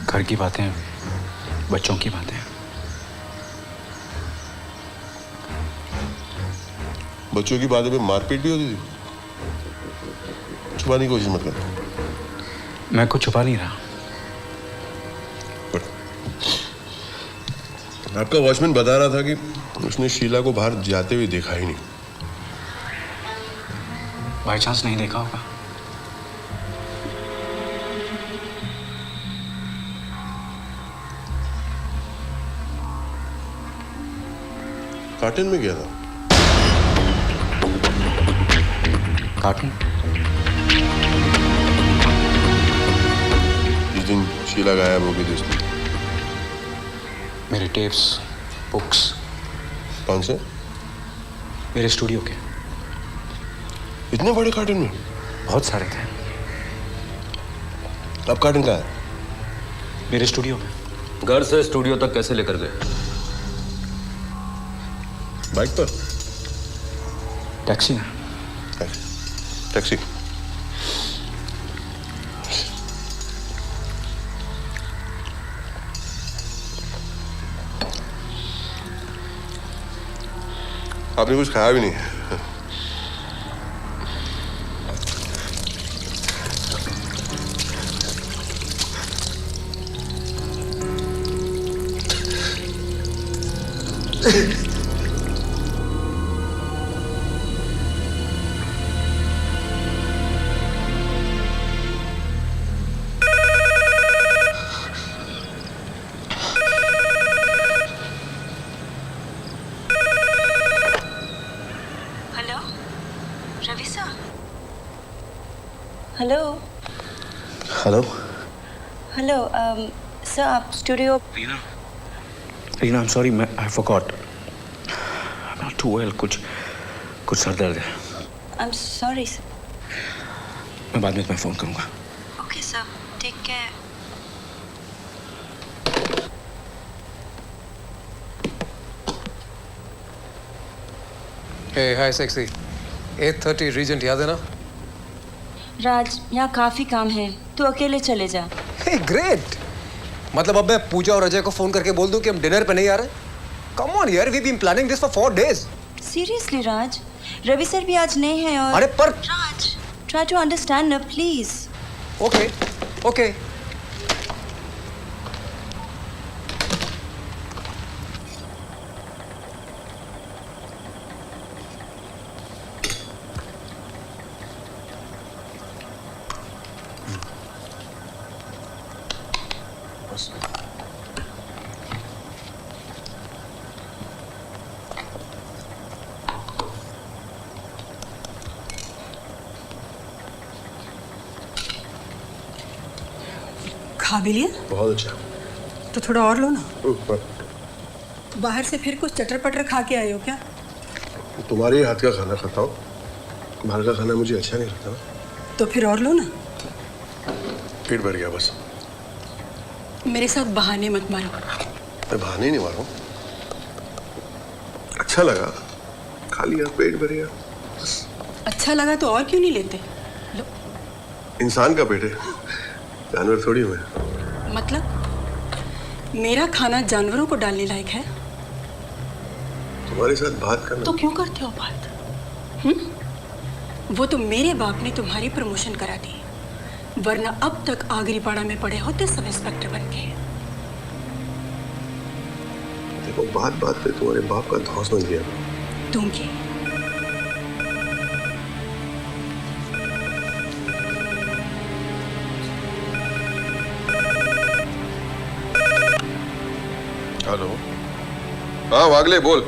घर की बातें, बच्चों की बातें। बच्चों की बातों पे मारपीट भी होती थी? छुपाने की कोशिश मत करना। मैं कुछ छुपा नहीं रहा। आपका वॉचमैन बता रहा था कि उसने शीला को बाहर जाते हुए देखा ही नहीं। बाई चांस नहीं देखा होगा। कार्टन में गया था। कार्टन? जिस दिन शीला गायब हो गई थी उसमें मेरे टेप्स, बुक्स। कौन से? मेरे स्टूडियो के। इतने बड़े कार्टन में? बहुत सारे थे। अब कार्टन कहाँ है? मेरे स्टूडियो में। घर से स्टूडियो तक कैसे लेकर गए? बाइक पर? टैक्सी में। टैक्सी। आपने कुछ खाया भी नहीं। हेलो हेलो हेलो सर, आप studio? Reena, I am sorry, मैं I forgot. Not too well, कुछ सर दर्द है। I am sorry sir. मैं बाद में तुम्हें फोन करूंगा। Okay sir, take care. Hey hi sexy, 8:30 Regent याद है ना? राज, यहाँ काफी काम है, तू अकेले चले जा। हे ग्रेट। मतलब अब मैं पूजा और अजय को फोन करके बोल दूं कि हम डिनर पे नहीं आ रहे? कम ऑन यार, we been planning this for 4 days। Seriously Raj, Ravi sir भी आज नहीं है और अरे पर राज, ट्राई टू अंडरस्टैंड ना प्लीज। Okay okay. खा भी लिया? बहुत अच्छा। तो थोड़ा और लो ना। बाहर से फिर कुछ चटर पटर खा के आए हो क्या? तुम्हारे हाथ का खाना खाता हूँ, बाहर का खाना मुझे अच्छा नहीं लगता। तो फिर और लो ना। पेट भर गया बस। मेरे साथ बहाने मत मारो। मैं बहाने नहीं मारूं, अच्छा लगा, खा लिया, पेट भर गया बस। अच्छा लगा तो और क्यों नहीं लेते? लो। इंसान का पेट है, जानवर थोड़ी हुए। मतलब मेरा खाना जानवरों को डालने लायक है? तुम्हारे साथ बात करना। तो क्यों करते हो बात? वो तो मेरे बाप ने तुम्हारी प्रमोशन करा दी, वरना अब तक आगरीपाड़ा में पड़े होते सब इंस्पेक्टर बन के। देखो, बात बात पे तुम्हारे बाप का धौंस बन गया। दूंगी। हेलो, हाँ वागले बोल।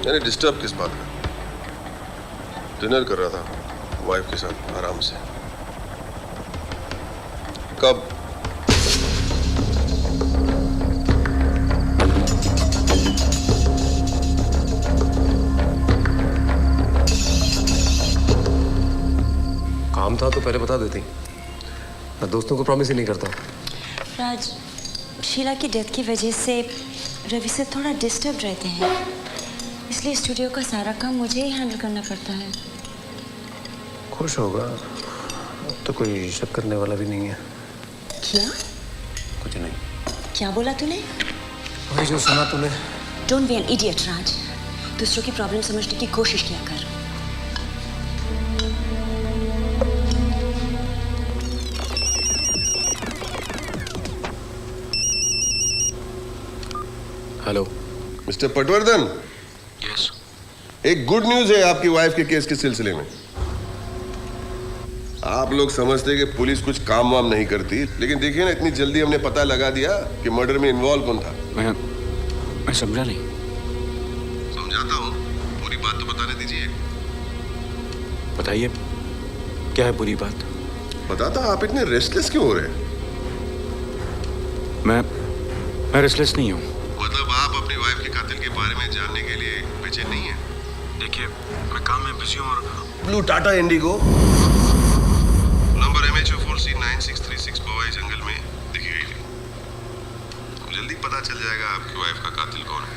यानी डिस्टर्ब किस बात का? डिनर कर रहा था वाइफ के साथ आराम से। कब? काम था तो पहले बता देती। मैं दोस्तों को प्रॉमिस ही नहीं करता। राज, शीला की डेथ की वजह से रवि से थोड़ा डिस्टर्ब रहते हैं, इसलिए स्टूडियो का सारा काम मुझे ही हैंडल करना पड़ता है। खुश होगा, अब तो कोई शक करने वाला भी नहीं है। क्या? कुछ नहीं। क्या बोला तूने? वही जो सुना तूने। डोंट बी एन इडियट राज, दूसरों की प्रॉब्लम समझने की कोशिश किया कर। Hello mister Patwardhan. यस। एक गुड न्यूज है आपकी वाइफ के केस के सिलसिले में। आप लोग समझते हैं कि पुलिस कुछ काम वाम नहीं करती, लेकिन देखिए ना, इतनी जल्दी हमने पता लगा दिया कि मर्डर में इन्वॉल्व कौन था। मैं समझा नहीं। समझाता हूँ, पूरी बात तो बताने दीजिए। बताइए, क्या है पूरी बात? बताता। आप इतने रेस्टलेस क्यों हो रहे हैं? मैं रेस्टलेस नहीं हूँ। मतलब आप अपनी वाइफ के कातिल के बारे में जानने के लिए बेचैन नहीं है? देखिए, मैं काम में बिजी हूँ और blue Tata Indigo number MHO4C 9636 पवाई जंगल में दिखी गई थी। जल्दी पता चल जाएगा आपकी वाइफ का कातिल कौन है।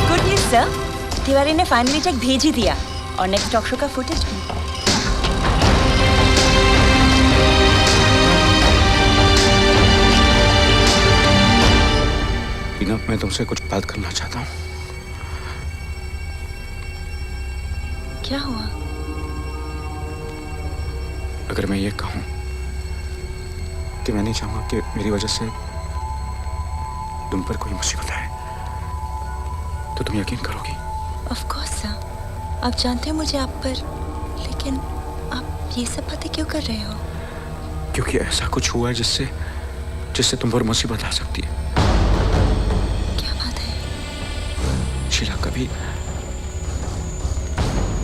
गुड न्यूज़ सर, तिवारी ने फाइनली चेक भेज ही दिया और नेक्स्ट टॉक शो का फुटेज भी। टीना, मैं तुमसे कुछ बात करना चाहता हूँ। क्या हुआ? अगर मैं ये कहूँ कि मैं नहीं चाहूँगा कि मेरी वजह से तुम पर कोई मुसीबत आए, तो तुम यकीन करोगी? ऑफ कोर्स सर, आप जानते हैं मुझे आप पर, लेकिन आप ये सब बातें क्यों कर रहे हो? क्योंकि ऐसा कुछ हुआ है जिससे तुम पर मुसीबत आ सकती है। क्या बात है? शीला कभी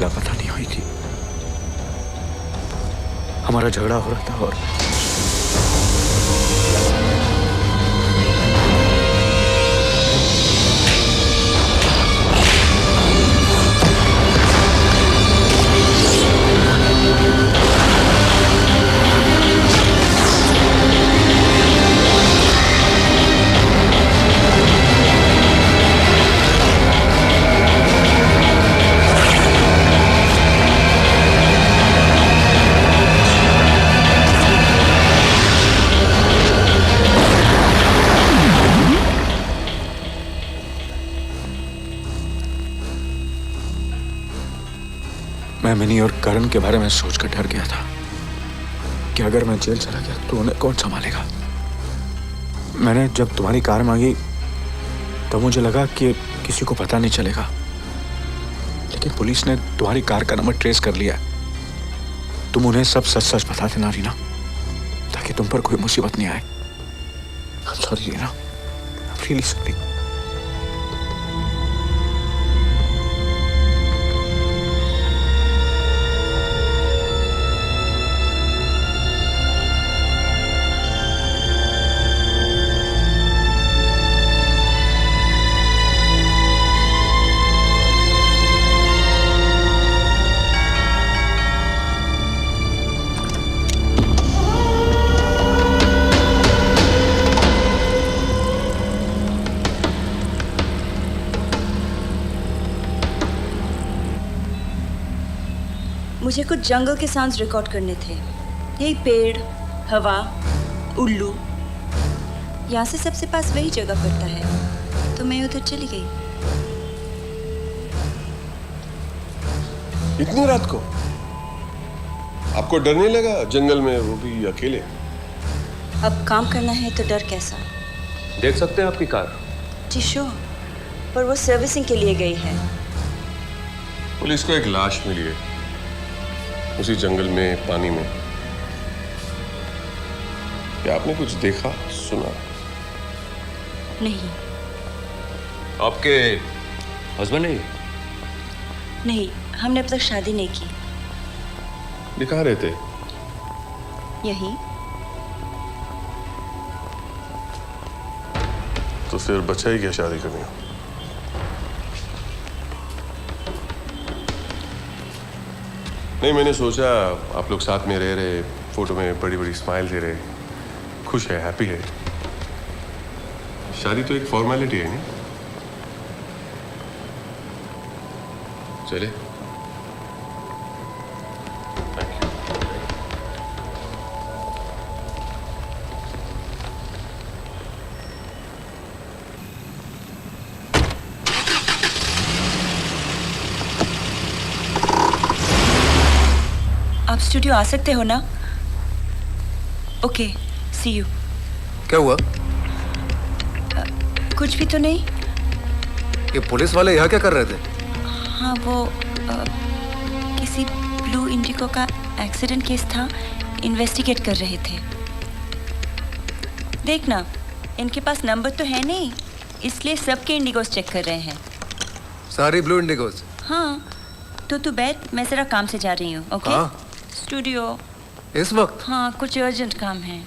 लापता नहीं हुई थी। हमारा झगड़ा हो रहा था और मैं मिनी और करण के बारे में सोचकर डर गया था कि अगर मैं जेल चला गया तो उन्हें कौन संभालेगा। मैंने जब तुम्हारी कार मांगी तो मुझे लगा कि किसी को पता नहीं चलेगा, लेकिन पुलिस ने तुम्हारी कार का नंबर ट्रेस कर लिया। तुम उन्हें सब सच सच बता देना रीना, ताकि तुम पर कोई मुसीबत नहीं आए। Sorry Reena, really sorry. मुझे कुछ जंगल के साउंड्स रिकॉर्ड करने थे। यही पेड़, हवा, उल्लू, यहाँ से सबसे पास वही जगह पड़ता है, तो मैं उधर चली गई। इतनी रात को आपको डर नहीं लगा जंगल में, वो भी अकेले? अब काम करना है तो डर कैसा? देख सकते हैं आपकी कार? जी शो, पर वो सर्विसिंग के लिए गई है। पुलिस को एक लाश मिली है उसी जंगल में, पानी में। क्या आपने कुछ देखा, सुना? नहीं। आपके हस्बैंड है? नहीं, हमने अब तक शादी नहीं की। दिखा रहे थे? यही तो फिर बचा ही क्या शादी करनी हो? नहीं, मैंने सोचा आप लोग साथ में रह रहे, फोटो में बड़ी बड़ी स्माइल दे रहे, खुश है, हैप्पी है। शादी तो एक फॉर्मेलिटी है नहीं? चले। आप स्टूडियो आ सकते हो ना? Okay, see you. क्या हुआ? कुछ भी तो नहीं। ये पुलिस वाले यहाँ क्या कर रहे थे? हाँ, वो किसी ब्लू इंडिगो का एक्सीडेंट केस था, इन्वेस्टिगेट कर रहे थे। देखना, इनके पास नंबर तो है नहीं, इसलिए सबके इंडिगोस चेक कर रहे हैं। सारी ब्लू इंडिगोस? हाँ, तो तू बैठ, मैं जरा काम से जा रही हूँ। ओके? हाँ? स्टूडियो। इस वक्त? हाँ, कुछ अर्जेंट काम है।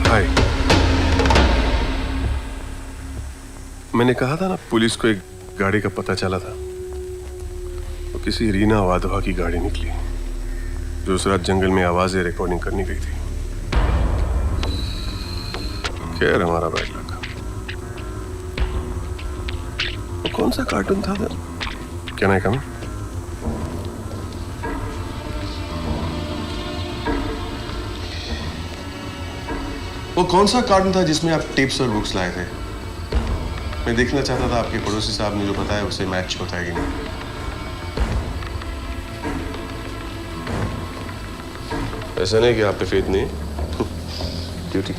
हाय। मैंने कहा था ना, पुलिस को एक गाड़ी का पता चला था। वो किसी रीना वाधवा की गाड़ी निकली, जो उस रात जंगल में आवाजें रिकॉर्डिंग करने गई थी। खैर, हमारा बैड लगा। वो कौन सा कार्टून था? क्या नहीं कहा? वो कौन सा कार्टून था जिसमें आप टिप्स और बुक्स लाए थे? मैं देखना चाहता था आपके पड़ोसी साहब ने जो बताया उससे मैच होता है कि नहीं। ऐसा नहीं कि आप पे फेथ नहीं। Duty.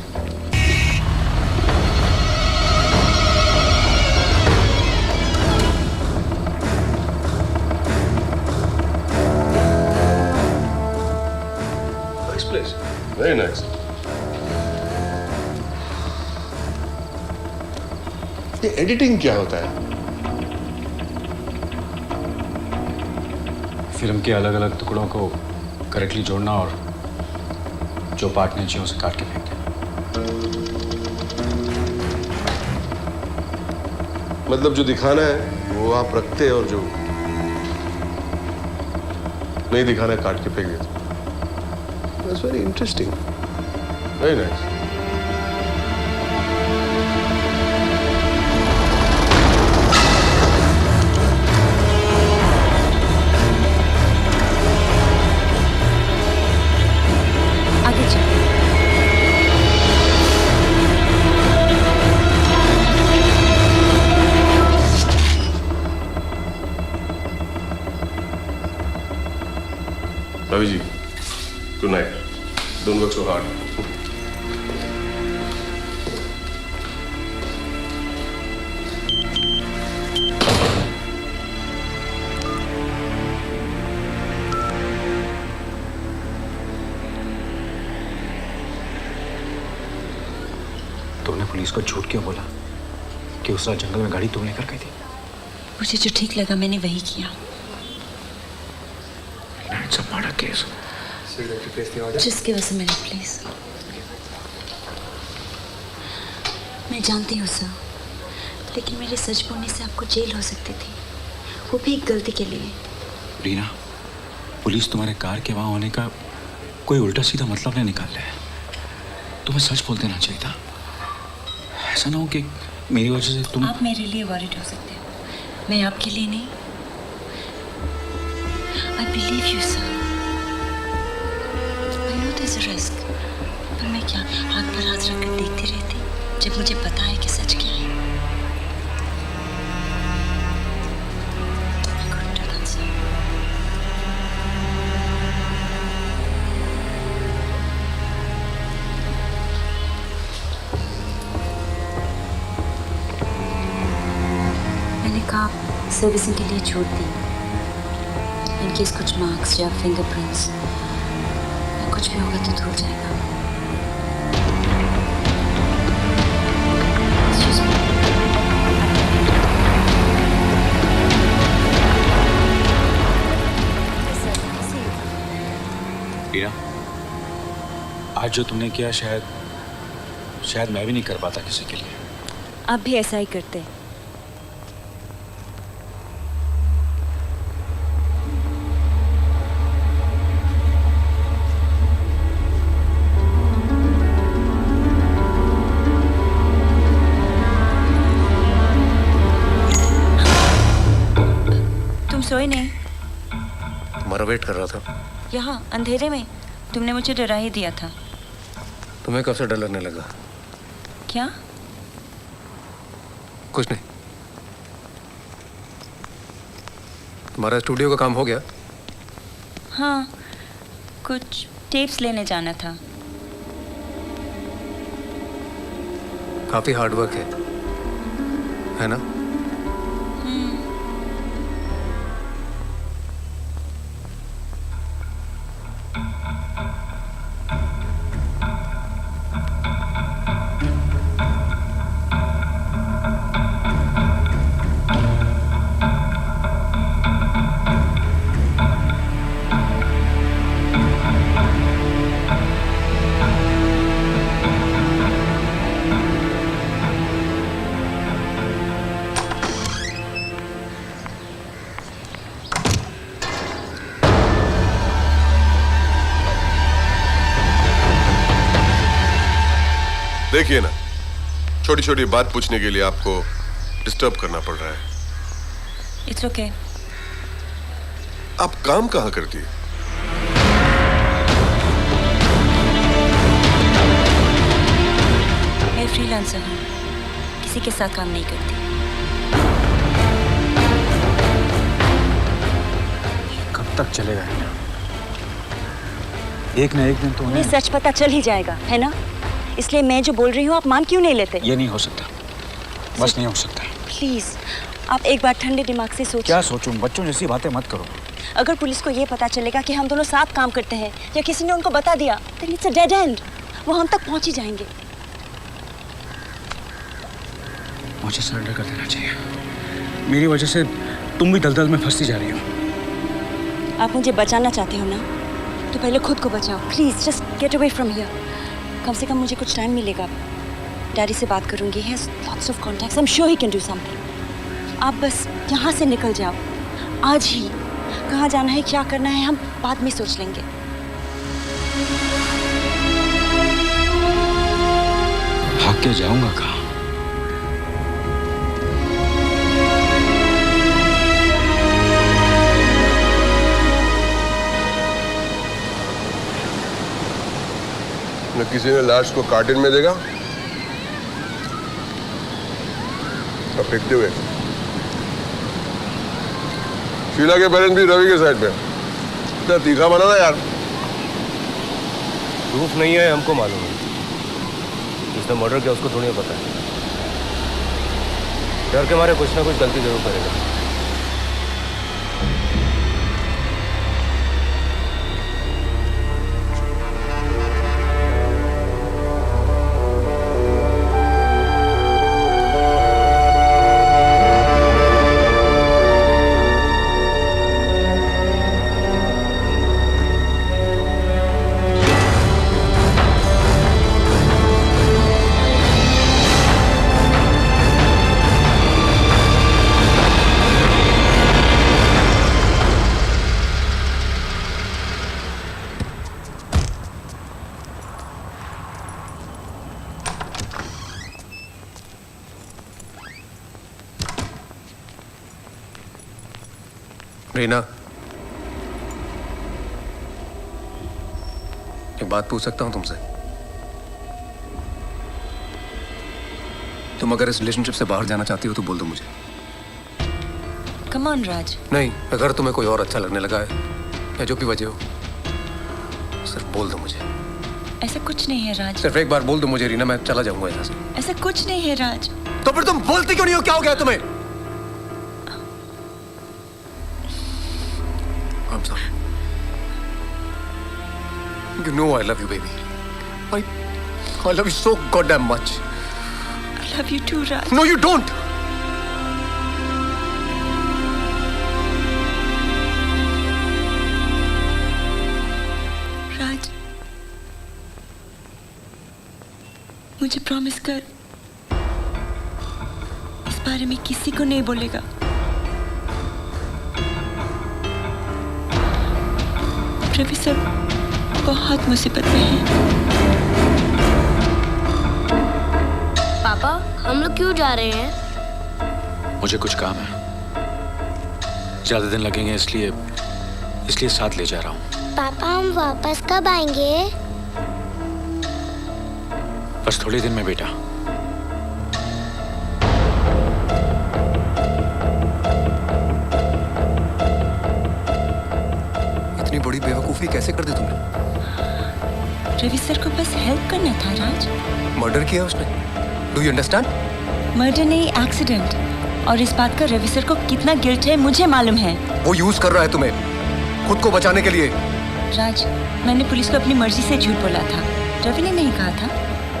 Nice place, very nice. ये एडिटिंग क्या होता है? फिल्म के अलग अलग टुकड़ों को करेक्टली जोड़ना और जो पार्ट नहीं चाहिए उसे काट के फेंक देना। मतलब जो दिखाना है वो आप रखते हैं और जो नहीं दिखाना है काट के फेंक देते। That's very interesting. Very nice. आगे चल। Ravi ji, good night. Don't work so hard. तुमने पुलिस को झूठ क्यों बोला कि उस रात जंगल में गाड़ी तुम लेकर गई थी? मुझे जो ठीक लगा मैंने वही किया। It's a murder case. जिसकी वजह से मैंने प्लीज। मैं जानती हूँ सर, लेकिन मेरे सच बोलने से आपको जेल हो सकती थी, वो भी एक गलती के लिए। रीना, पुलिस तुम्हारे कार के वहां होने का कोई उल्टा सीधा मतलब नहीं निकाल रहा है। तुम्हें सच बोल देना चाहिए था। ऐसा ना हो कि मेरी वजह से तुम। आप मेरे लिए वॉरिड हो सकते हो, मैं आपके लिए नहीं। I believe you, sir. I know there's a risk. पर मैं क्या हाथ पर हाथ रखकर देखती रहती जब मुझे पता है कि सच क्या है? I couldn't do that, sir. मैंने कहा सर्विसिंग के लिए छूट दी। एटलीस्ट कुछ मार्क्स या फिंगरप्रिंट्स या कुछ भी होगा तो धुल जाएगा। Excuse me. टीना, आज जो तुमने किया शायद मैं भी नहीं कर पाता किसी के लिए। आप भी ऐसा ही करते। तुम सोए नहीं? तुम्हारा वेट कर रहा था। यहाँ अंधेरे में? तुमने मुझे डरा ही दिया था। तुम्हें कब से डर लगने लगा? क्या? कुछ नहीं। तुम्हारा स्टूडियो का काम हो गया? हाँ, कुछ टेप्स लेने जाना था। काफी हार्ड वर्क है ना? देखिए ना, छोटी छोटी बात पूछने के लिए आपको डिस्टर्ब करना पड़ रहा है। It's okay. आप काम कहाँ करती है? मैं फ्रीलांसर हूँ, किसी के साथ काम नहीं करती। कब तक चलेगा टीना? एक न एक दिन तो उन्हें सच पता चल ही जाएगा, है ना? इसलिए मैं जो बोल रही हूँ आप मान क्यों नहीं लेते? ये नहीं हो सकता, बस नहीं हो सकता। प्लीज आप एक बार ठंडे दिमाग से सोचिए। क्या सोचूं? बच्चों जैसी बातें मत करो। अगर पुलिस को ये पता चलेगा कि हम दोनों साथ काम करते हैं या किसी ने उनको बता दिया, then it's a dead end। वो हम तक पहुंच ही जाएंगे। मुझे सरेंडर कर देना चाहिए। मेरी वजह से तुम भी दलदल में फंसती जा रही हो। आप मुझे बचाना चाहते हो ना, तो पहले खुद को बचाओ। Please just get away from here. कम से कम मुझे कुछ टाइम मिलेगा। डैडी से बात करूंगी। He has lots of contacts. I'm sure he can do something। आप बस यहाँ से निकल जाओ आज ही। कहाँ जाना है, क्या करना है, हम बाद में सोच लेंगे। भाग के जाऊंगा कहाँ? न किसी ने लाश को कार्टन में देगा और फेंकते हुए। शीला के पेरेंट्स भी रवि के साइड पे। इतना तीखा बना था यार। प्रूफ नहीं है, हमको मालूम है। जिसने मर्डर किया उसको थोड़ी पता है। डर के मारे कुछ ना कुछ गलती जरूर करेगा। रीना, एक बात पूछ सकता हूं तुमसे? तुम अगर इस रिलेशनशिप से बाहर जाना चाहती हो तो बोल दो मुझे। कम ऑन राज। नहीं, अगर तुम्हें कोई और अच्छा लगने लगा है या जो भी वजह हो, सिर्फ बोल दो मुझे। ऐसा कुछ नहीं है राज। सिर्फ एक बार बोल दो मुझे रीना, मैं चला जाऊंगा यहाँ से। ऐसा कुछ नहीं है राज। तो फिर तुम बोलती क्यों नहीं हो? क्या हो गया तुम्हें? I'm sorry. You know I love you, baby. I love you so goddamn much. I love you too, Raj. No, you don't. राज, मुझे प्रॉमिस कर, इस बारे में किसी को नहीं बोलेगा। रवि सर बहुत मुसीबत में हैं। पापा, हम लोग क्यों जा रहे हैं? मुझे कुछ काम है, ज्यादा दिन लगेंगे, इसलिए साथ ले जा रहा हूँ। पापा हम वापस कब आएंगे? बस थोड़े दिन में बेटा। इतनी बड़ी बेवकूफी कैसे कर दी तुमने? रवि सर को बस हेल्प करना था राज। मर्डर किया उसने। Do you understand? मर्डर नहीं, एक्सीडेंट। और इस बात का रवि सर को कितना गिल्ट है मुझे मालूम है। वो यूज कर रहा है तुम्हें खुद को बचाने के लिए। राज, मैंने पुलिस को अपनी मर्जी से झूठ बोला था। रवि ने नहीं कहा था।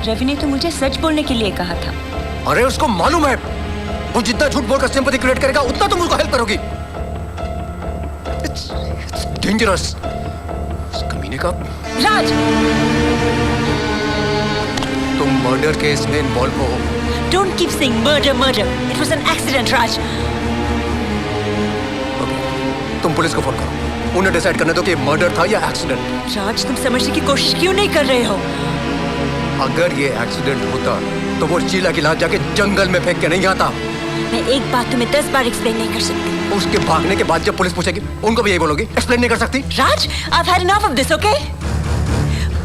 रवि ने तो मुझे सच बोलने के लिए कहा था। अरे उसको मालूम है वो जितना झूठ बोलकर सिंपैथी क्रिएट करेगा उतना तुम उसको हेल्प करोगी। It's dangerous। इस कमीने का। राज, तुम मर्डर केस में इन्वॉल्व हो। Don't keep saying murder, murder. It was an accident, Raj. तुम पुलिस को फोन करो, उन्हें डिसाइड करने दो कि मर्डर था या एक्सीडेंट। राज, तुम समझने की कोशिश क्यों नहीं कर रहे हो? अगर ये एक्सीडेंट होता तो वो शीला की लाश जाके जंगल में फेंक के नहीं आता। मैं एक बात तुम्हें 10 बार एक्सप्लेन नहीं कर सकती। उसके भागने के बाद जब पुलिस पूछेगी उनको भी यही बोलोगी, एक्सप्लेन नहीं कर सकती। राज, I've had enough of this, okay?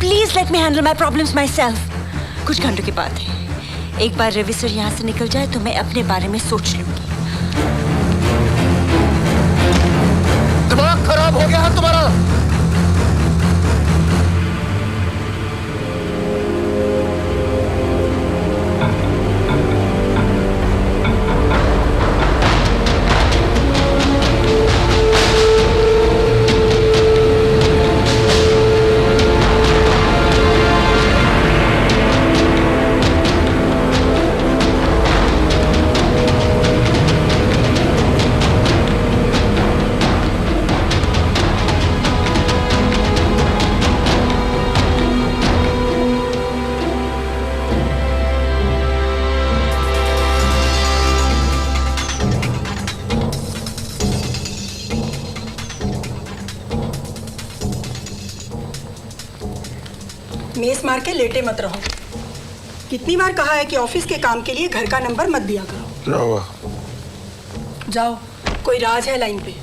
Please let me handle my problems myself. कुछ घंटों की बात है। एक बार रवि सर यहाँ से निकल जाए तो मैं अपने बारे में सोच लूंगी। दिमाग खराब हो गया है तुम्हारा। मेस मार के लेटे मत रहो। कितनी बार कहा है कि ऑफिस के काम के लिए घर का नंबर मत दिया करो। जाओ, कोई राज है लाइन पे।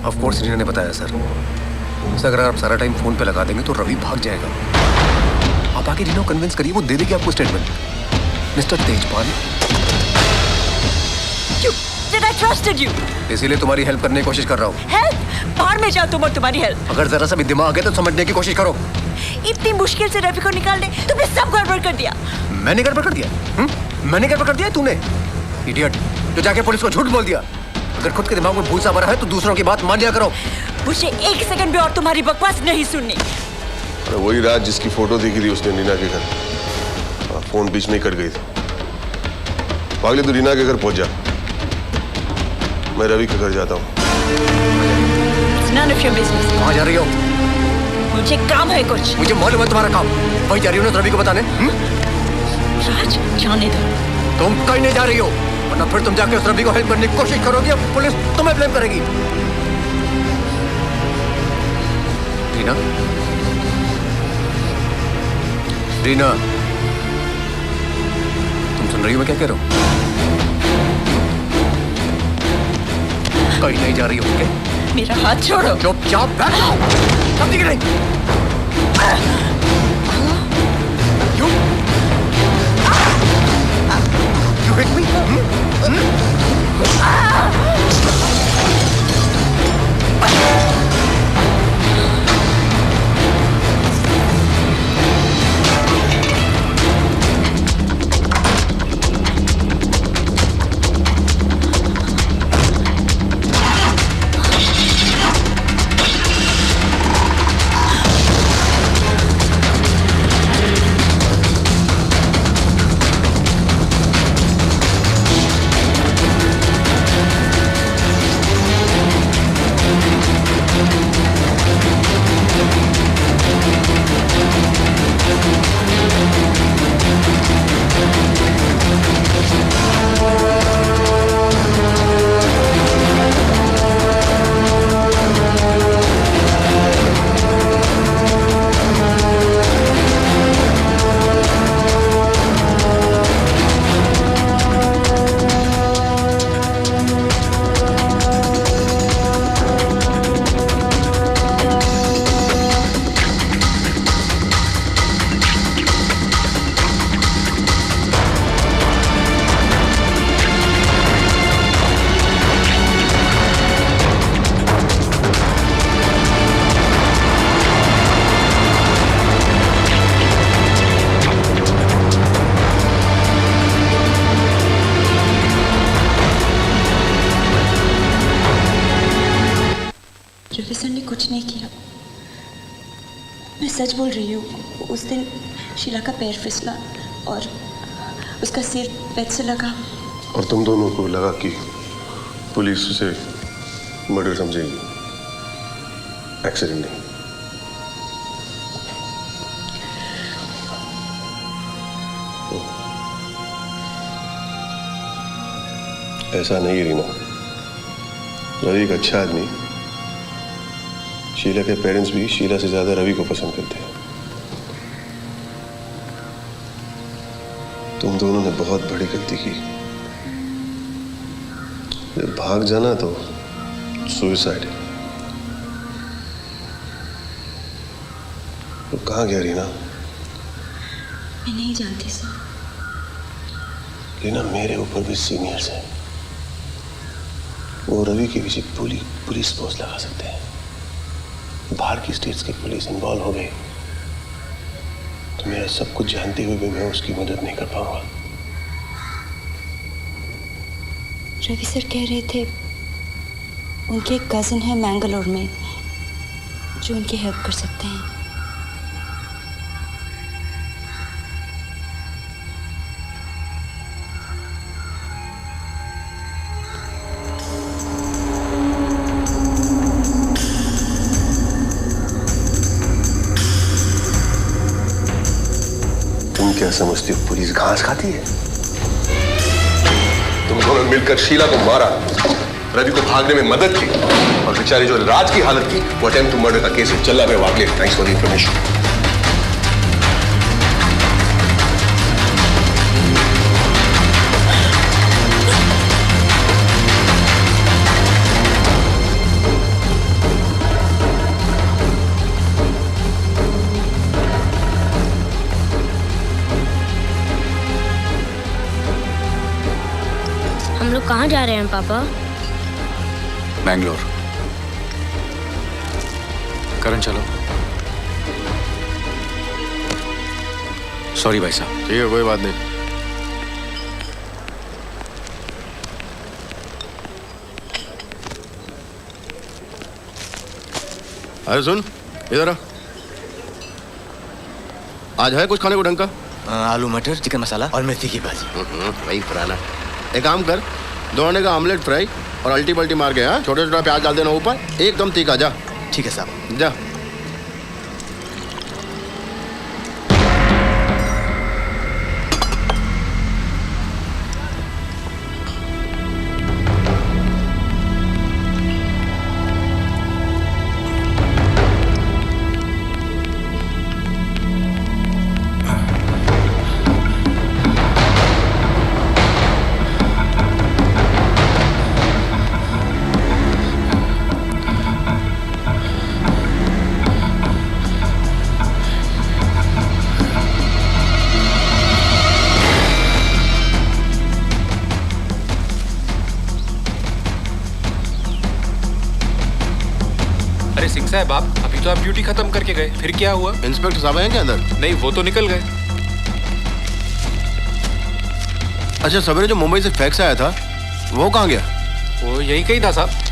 ऑफ कोर्स रीना ने बताया सर। अगर आप सारा टाइम फोन पे लगा देंगे तो रवि भाग जाएगा। आप आके रीना को कन्विंस करिए, वो दे देगी आपको statement. Mister Tejpal, Did I trusted you? इसीलिए तुम्हारी हेल्प करने की कोशिश कर रहा हूँ। हेल्प? बाहर में जाओ तुम और तुम्हारी हेल्प। अगर जरा सा भी दिमाग है तो समझने की कोशिश करो। इतनी मुश्किल से रवि को निकालने तुमने सब गड़बड़ कर दिया। मैंने गड़बड़ कर दिया? मैंने गड़बड़ कर दिया? तूने इडियट जो जाके पुलिस को झूठ बोल दिया। अगर खुद के दिमाग में भूसा भरा है तो दूसरों की बात मान लिया करो। मुझे एक सेकंड भी और तुम्हारी बकवास नहीं सुननी। अरे वही रात जिसकी फोटो देखी थी उसने रीना के घर, फोन बीच में ही कट गई थी। भागले तो रीना के घर पहुंच जा, मैं रवि के घर जाता हूँ। कहाँ जा रही हो? मुझे काम है कुछ। मुझे मालूम है तुम्हारा काम। वही जा रही हो ना रवि को बताने? राज, जाने दो। तुम कहीं नहीं जा रही हो, वरना फिर तुम जाके उस रवि को हेल्प करने की कोशिश करोगी और पुलिस तुम्हें ब्लेम करेगी। रीना, रीना, तुम सुन रही हो मैं क्या कह रहा हूँ? कहीं नहीं जा रही हो क्या? मेरा हाथ छोड़ो। चुपचाप बैठ जाओ। समझी कि नहीं? You hit me? सच बोल रही हूँ। उस दिन शीला का पैर फिसला और उसका सिर बेड से लगा। और तुम दोनों को लगा कि पुलिस उसे मर्डर समझेगी, एक्सीडेंट नहीं। ऐसा नहीं रीना, रवि एक अच्छा आदमी। शीला के पेरेंट्स भी शीला से ज्यादा रवि को पसंद करते हैं। तुम दोनों ने बहुत बड़ी गलती की। जब भाग जाना तो सुसाइड है। तो कहाँ गया रीना? मैं नहीं जानती सर। रीना, मेरे ऊपर भी सीनियर्स हैं। वो रवि के पीछे पुलिस फोर्स लगा सकते हैं। बाहर की स्टेट्स की पुलिस इन्वॉल्व हो गई तो मेरा सब कुछ जानते हुए भी मैं उसकी मदद नहीं कर पाऊंगा। रवि सर कह रहे थे उनके एक कजिन है मैंगलोर में जो उनकी हेल्प कर सकते हैं। क्या समझती हो पुलिस घास खाती है? तुम दोनों मिलकर शीला को मारा, रवि को भागने में मदद की और बेचारी जो राज की हालत की वो अटेम्प्ट टू मर्डर का केस चल रहा है वाकई। Thanks for the information. हम लोग कहाँ जा रहे हैं पापा? बैंगलोर। करण चलो। सॉरी भाई साहब। ठीक है, कोई बात नहीं। अरे सुन इधर आ। आज है कुछ खाने को ढंग का? आलू मटर, चिकन मसाला और मेथी की भाजी। वही पुराना। एक काम कर, 2 अंडे का ऑमलेट फ्राई और अल्टी पल्टी मार के, हाँ, छोटे छोटा प्याज डाल देना ऊपर, एकदम तीखा। जा। ठीक है साहब। जा। सिंह साहब, आप अभी तो आप ड्यूटी खत्म करके गए, फिर क्या हुआ? इंस्पेक्टर साहब हैं क्या अंदर? नहीं, वो तो निकल गए। अच्छा, सवेरे जो मुंबई से फैक्स आया था वो कहाँ गया? वो यही कहीं था साहब।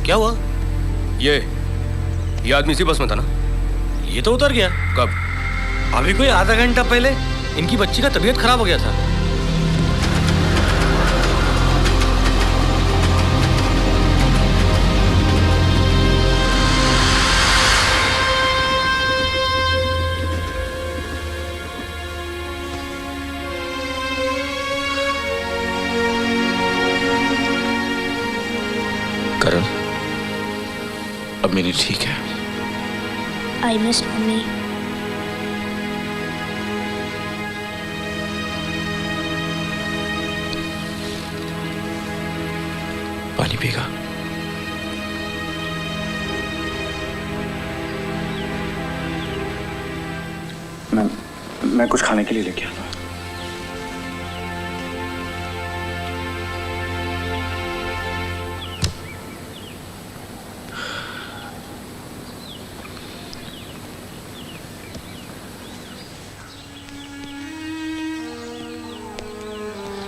क्या हुआ? ये आदमी इसी बस में था ना? ये तो उतर गया। कब? अभी कोई आधा घंटा पहले। इनकी बच्ची का तबीयत खराब हो गया था। करण, अब मेरी ठीक है। I miss mummy. पानी पीगा? मैं कुछ खाने के लिए लेके आता हूँ।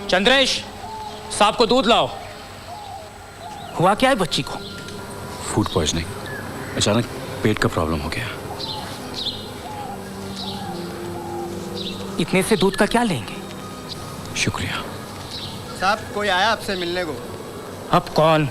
चंद्रेश, साहब को दूध लाओ। हुआ क्या है बच्ची को? फूड पॉइजनिंग, अचानक पेट का प्रॉब्लम हो गया। इतने से दूध का क्या लेंगे? शुक्रिया। साहब कोई आया आपसे मिलने को। अब कौन?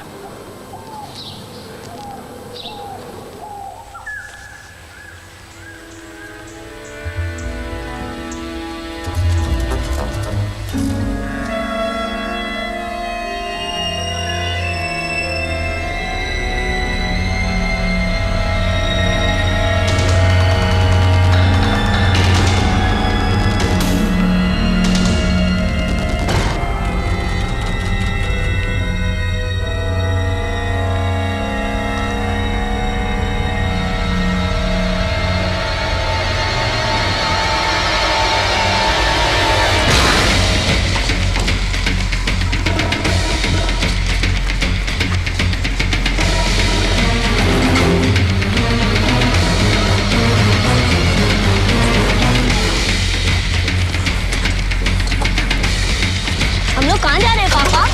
हम लोग कहाँ जा रहे हैं पापा?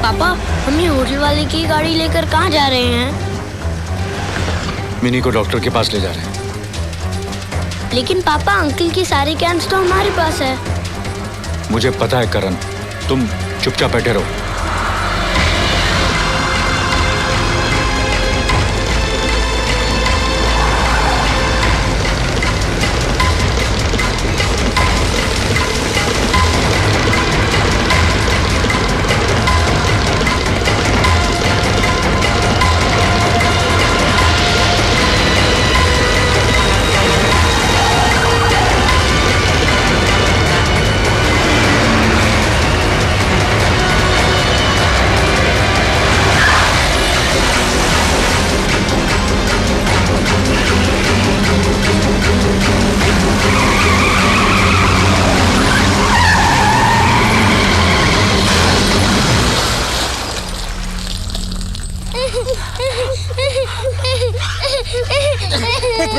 पापा, हम ये होटल वाले की गाड़ी लेकर कहाँ जा रहे हैं? मिनी को डॉक्टर के पास ले जा रहे हैं। लेकिन पापा, अंकल की सारी कैंस तो हमारे पास है। मुझे पता है करण, तुम चुपचाप बैठे रहो।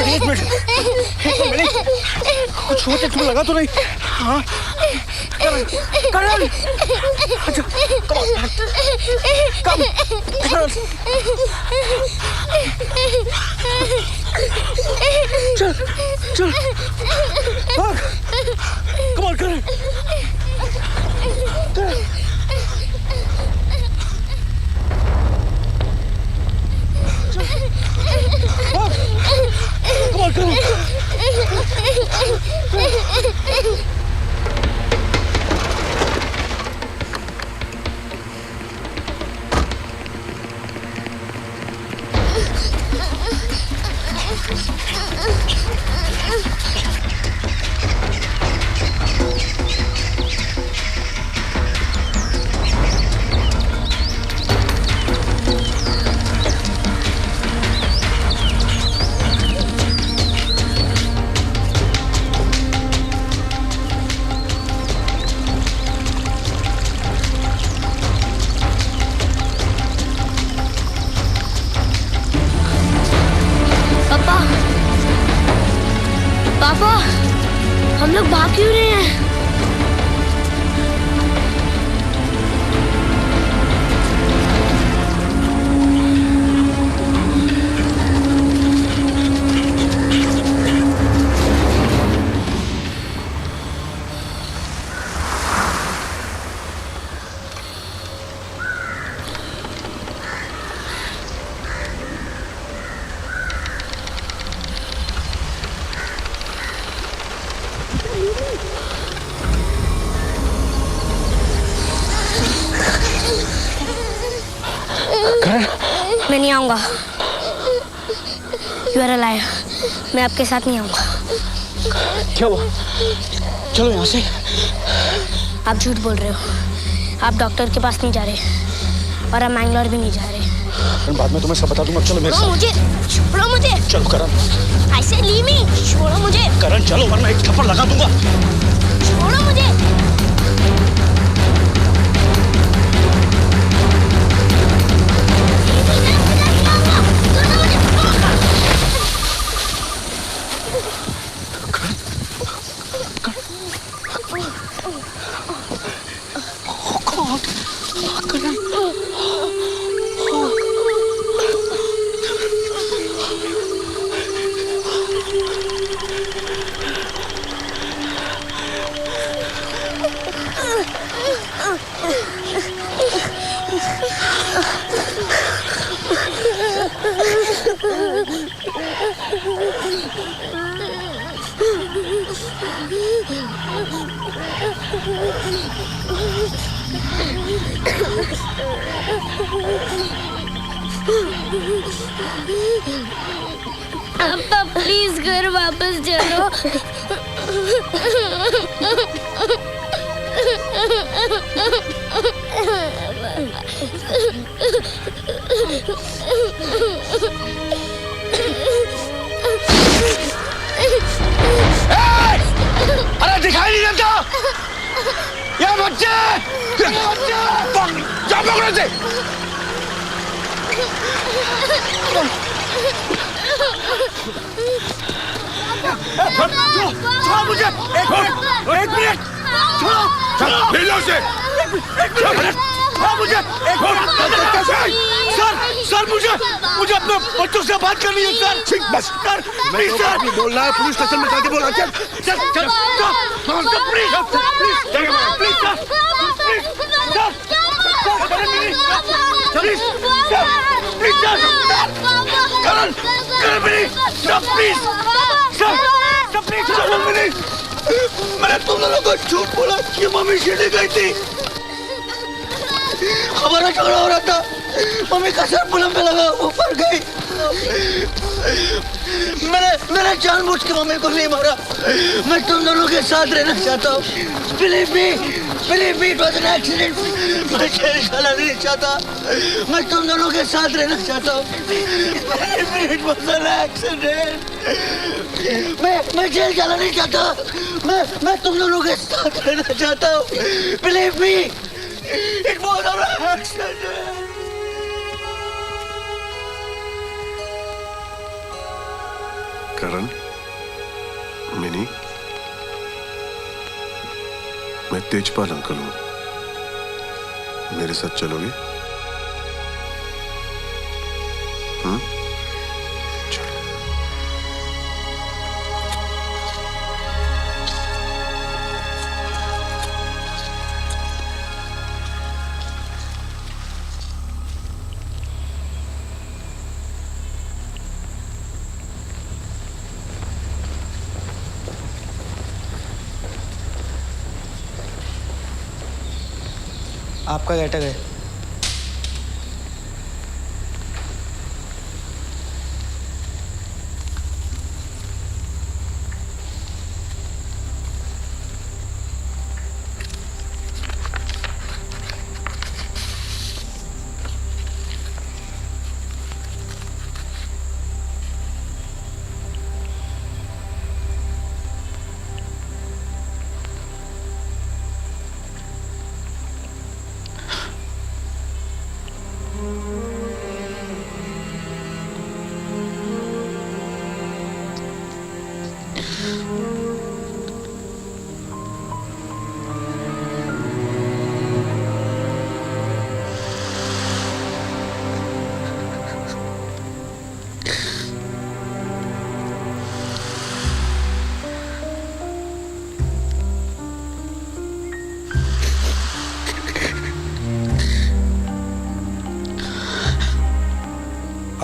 एक मिनट कुछ चोट तुम्हें लगा तो नहीं? हाँ करण, अच्छा कम चल चल भाग, come on Karan. Come on, come on. आ क्यों रहे हैं? मैं नहीं आऊंगा। You are a liar. मैं आपके साथ नहीं आऊंगा। क्या हुआ? चलो यहाँ से। आप झूठ बोल रहे हो। आप डॉक्टर के पास नहीं जा रहे और आप मैंगलोर भी नहीं जा रहे। बाद में तुम्हें सब बता दूंगा। चलो मेरे साथ। मुझे छोड़ो मुझे। चलो करण। I said leave me। छोड़ो मुझे। करण चलो वरना एक थप्पड़ लगा दूंगा। छोड़ो मुझे। पापा प्लीज घर वापस चलो। अरे दिखाई नहीं देता? ये बच्चे! जा पकड़ो इसे! छोड़ो मुझे! एक मिनट! छोड़ो! ले लो उसे! एक मिनट! छोड़ो मुझे! एक मिनट! सर मुझे अपने बच्चों से बात करनी है सर। ठीक बस सर। Please sir. बोलना है पुलिस स्टेशन में जाके बोला। चल चल चल प्लीज प्लीज सर मैंने तुम लोगों को झूठ बोला कि मम्मी सीढ़ी गई थी। हमारा झगड़ा हो रहा था। मम्मी का सर पुलम पे लगा, ऊपर गई। मैंने जानबूझ के मम्मी को नहीं मारा। मैं तुम दोनों के साथ रहना चाहता हूँ। Believe me, it was an accident. मैं जेल जाना नहीं चाहता। मैं तुम दोनों के साथ रहना चाहता हूँ। Believe me, it was an accident. मैं जेल जाना नहीं चाहता। मैं तुम दोनों के साथ रहना चाहता हूँ। Believe me, it was an accident. Karan, mini, मैं तेजपाल अंकल हूं। मेरे साथ चलोगे? चलो। आपका गेटअप है।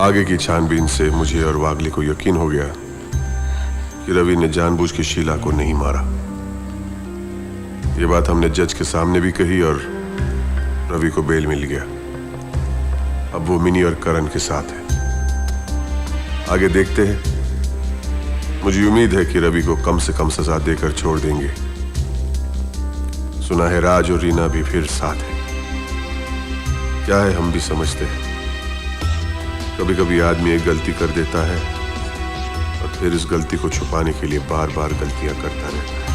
आगे की छानबीन से मुझे और वागले को यकीन हो गया कि रवि ने जानबूझ के शीला को नहीं मारा। ये बात हमने जज के सामने भी कही और रवि को बेल मिल गया। अब वो मिनी और करण के साथ है। आगे देखते हैं। मुझे उम्मीद है कि रवि को कम से कम सजा देकर छोड़ देंगे। सुना है राज और रीना भी फिर साथ है। क्या है हम भी समझते हैं। कभी कभी आदमी एक गलती कर देता है और फिर इस गलती को छुपाने के लिए बार बार गलतियां करता रहता है।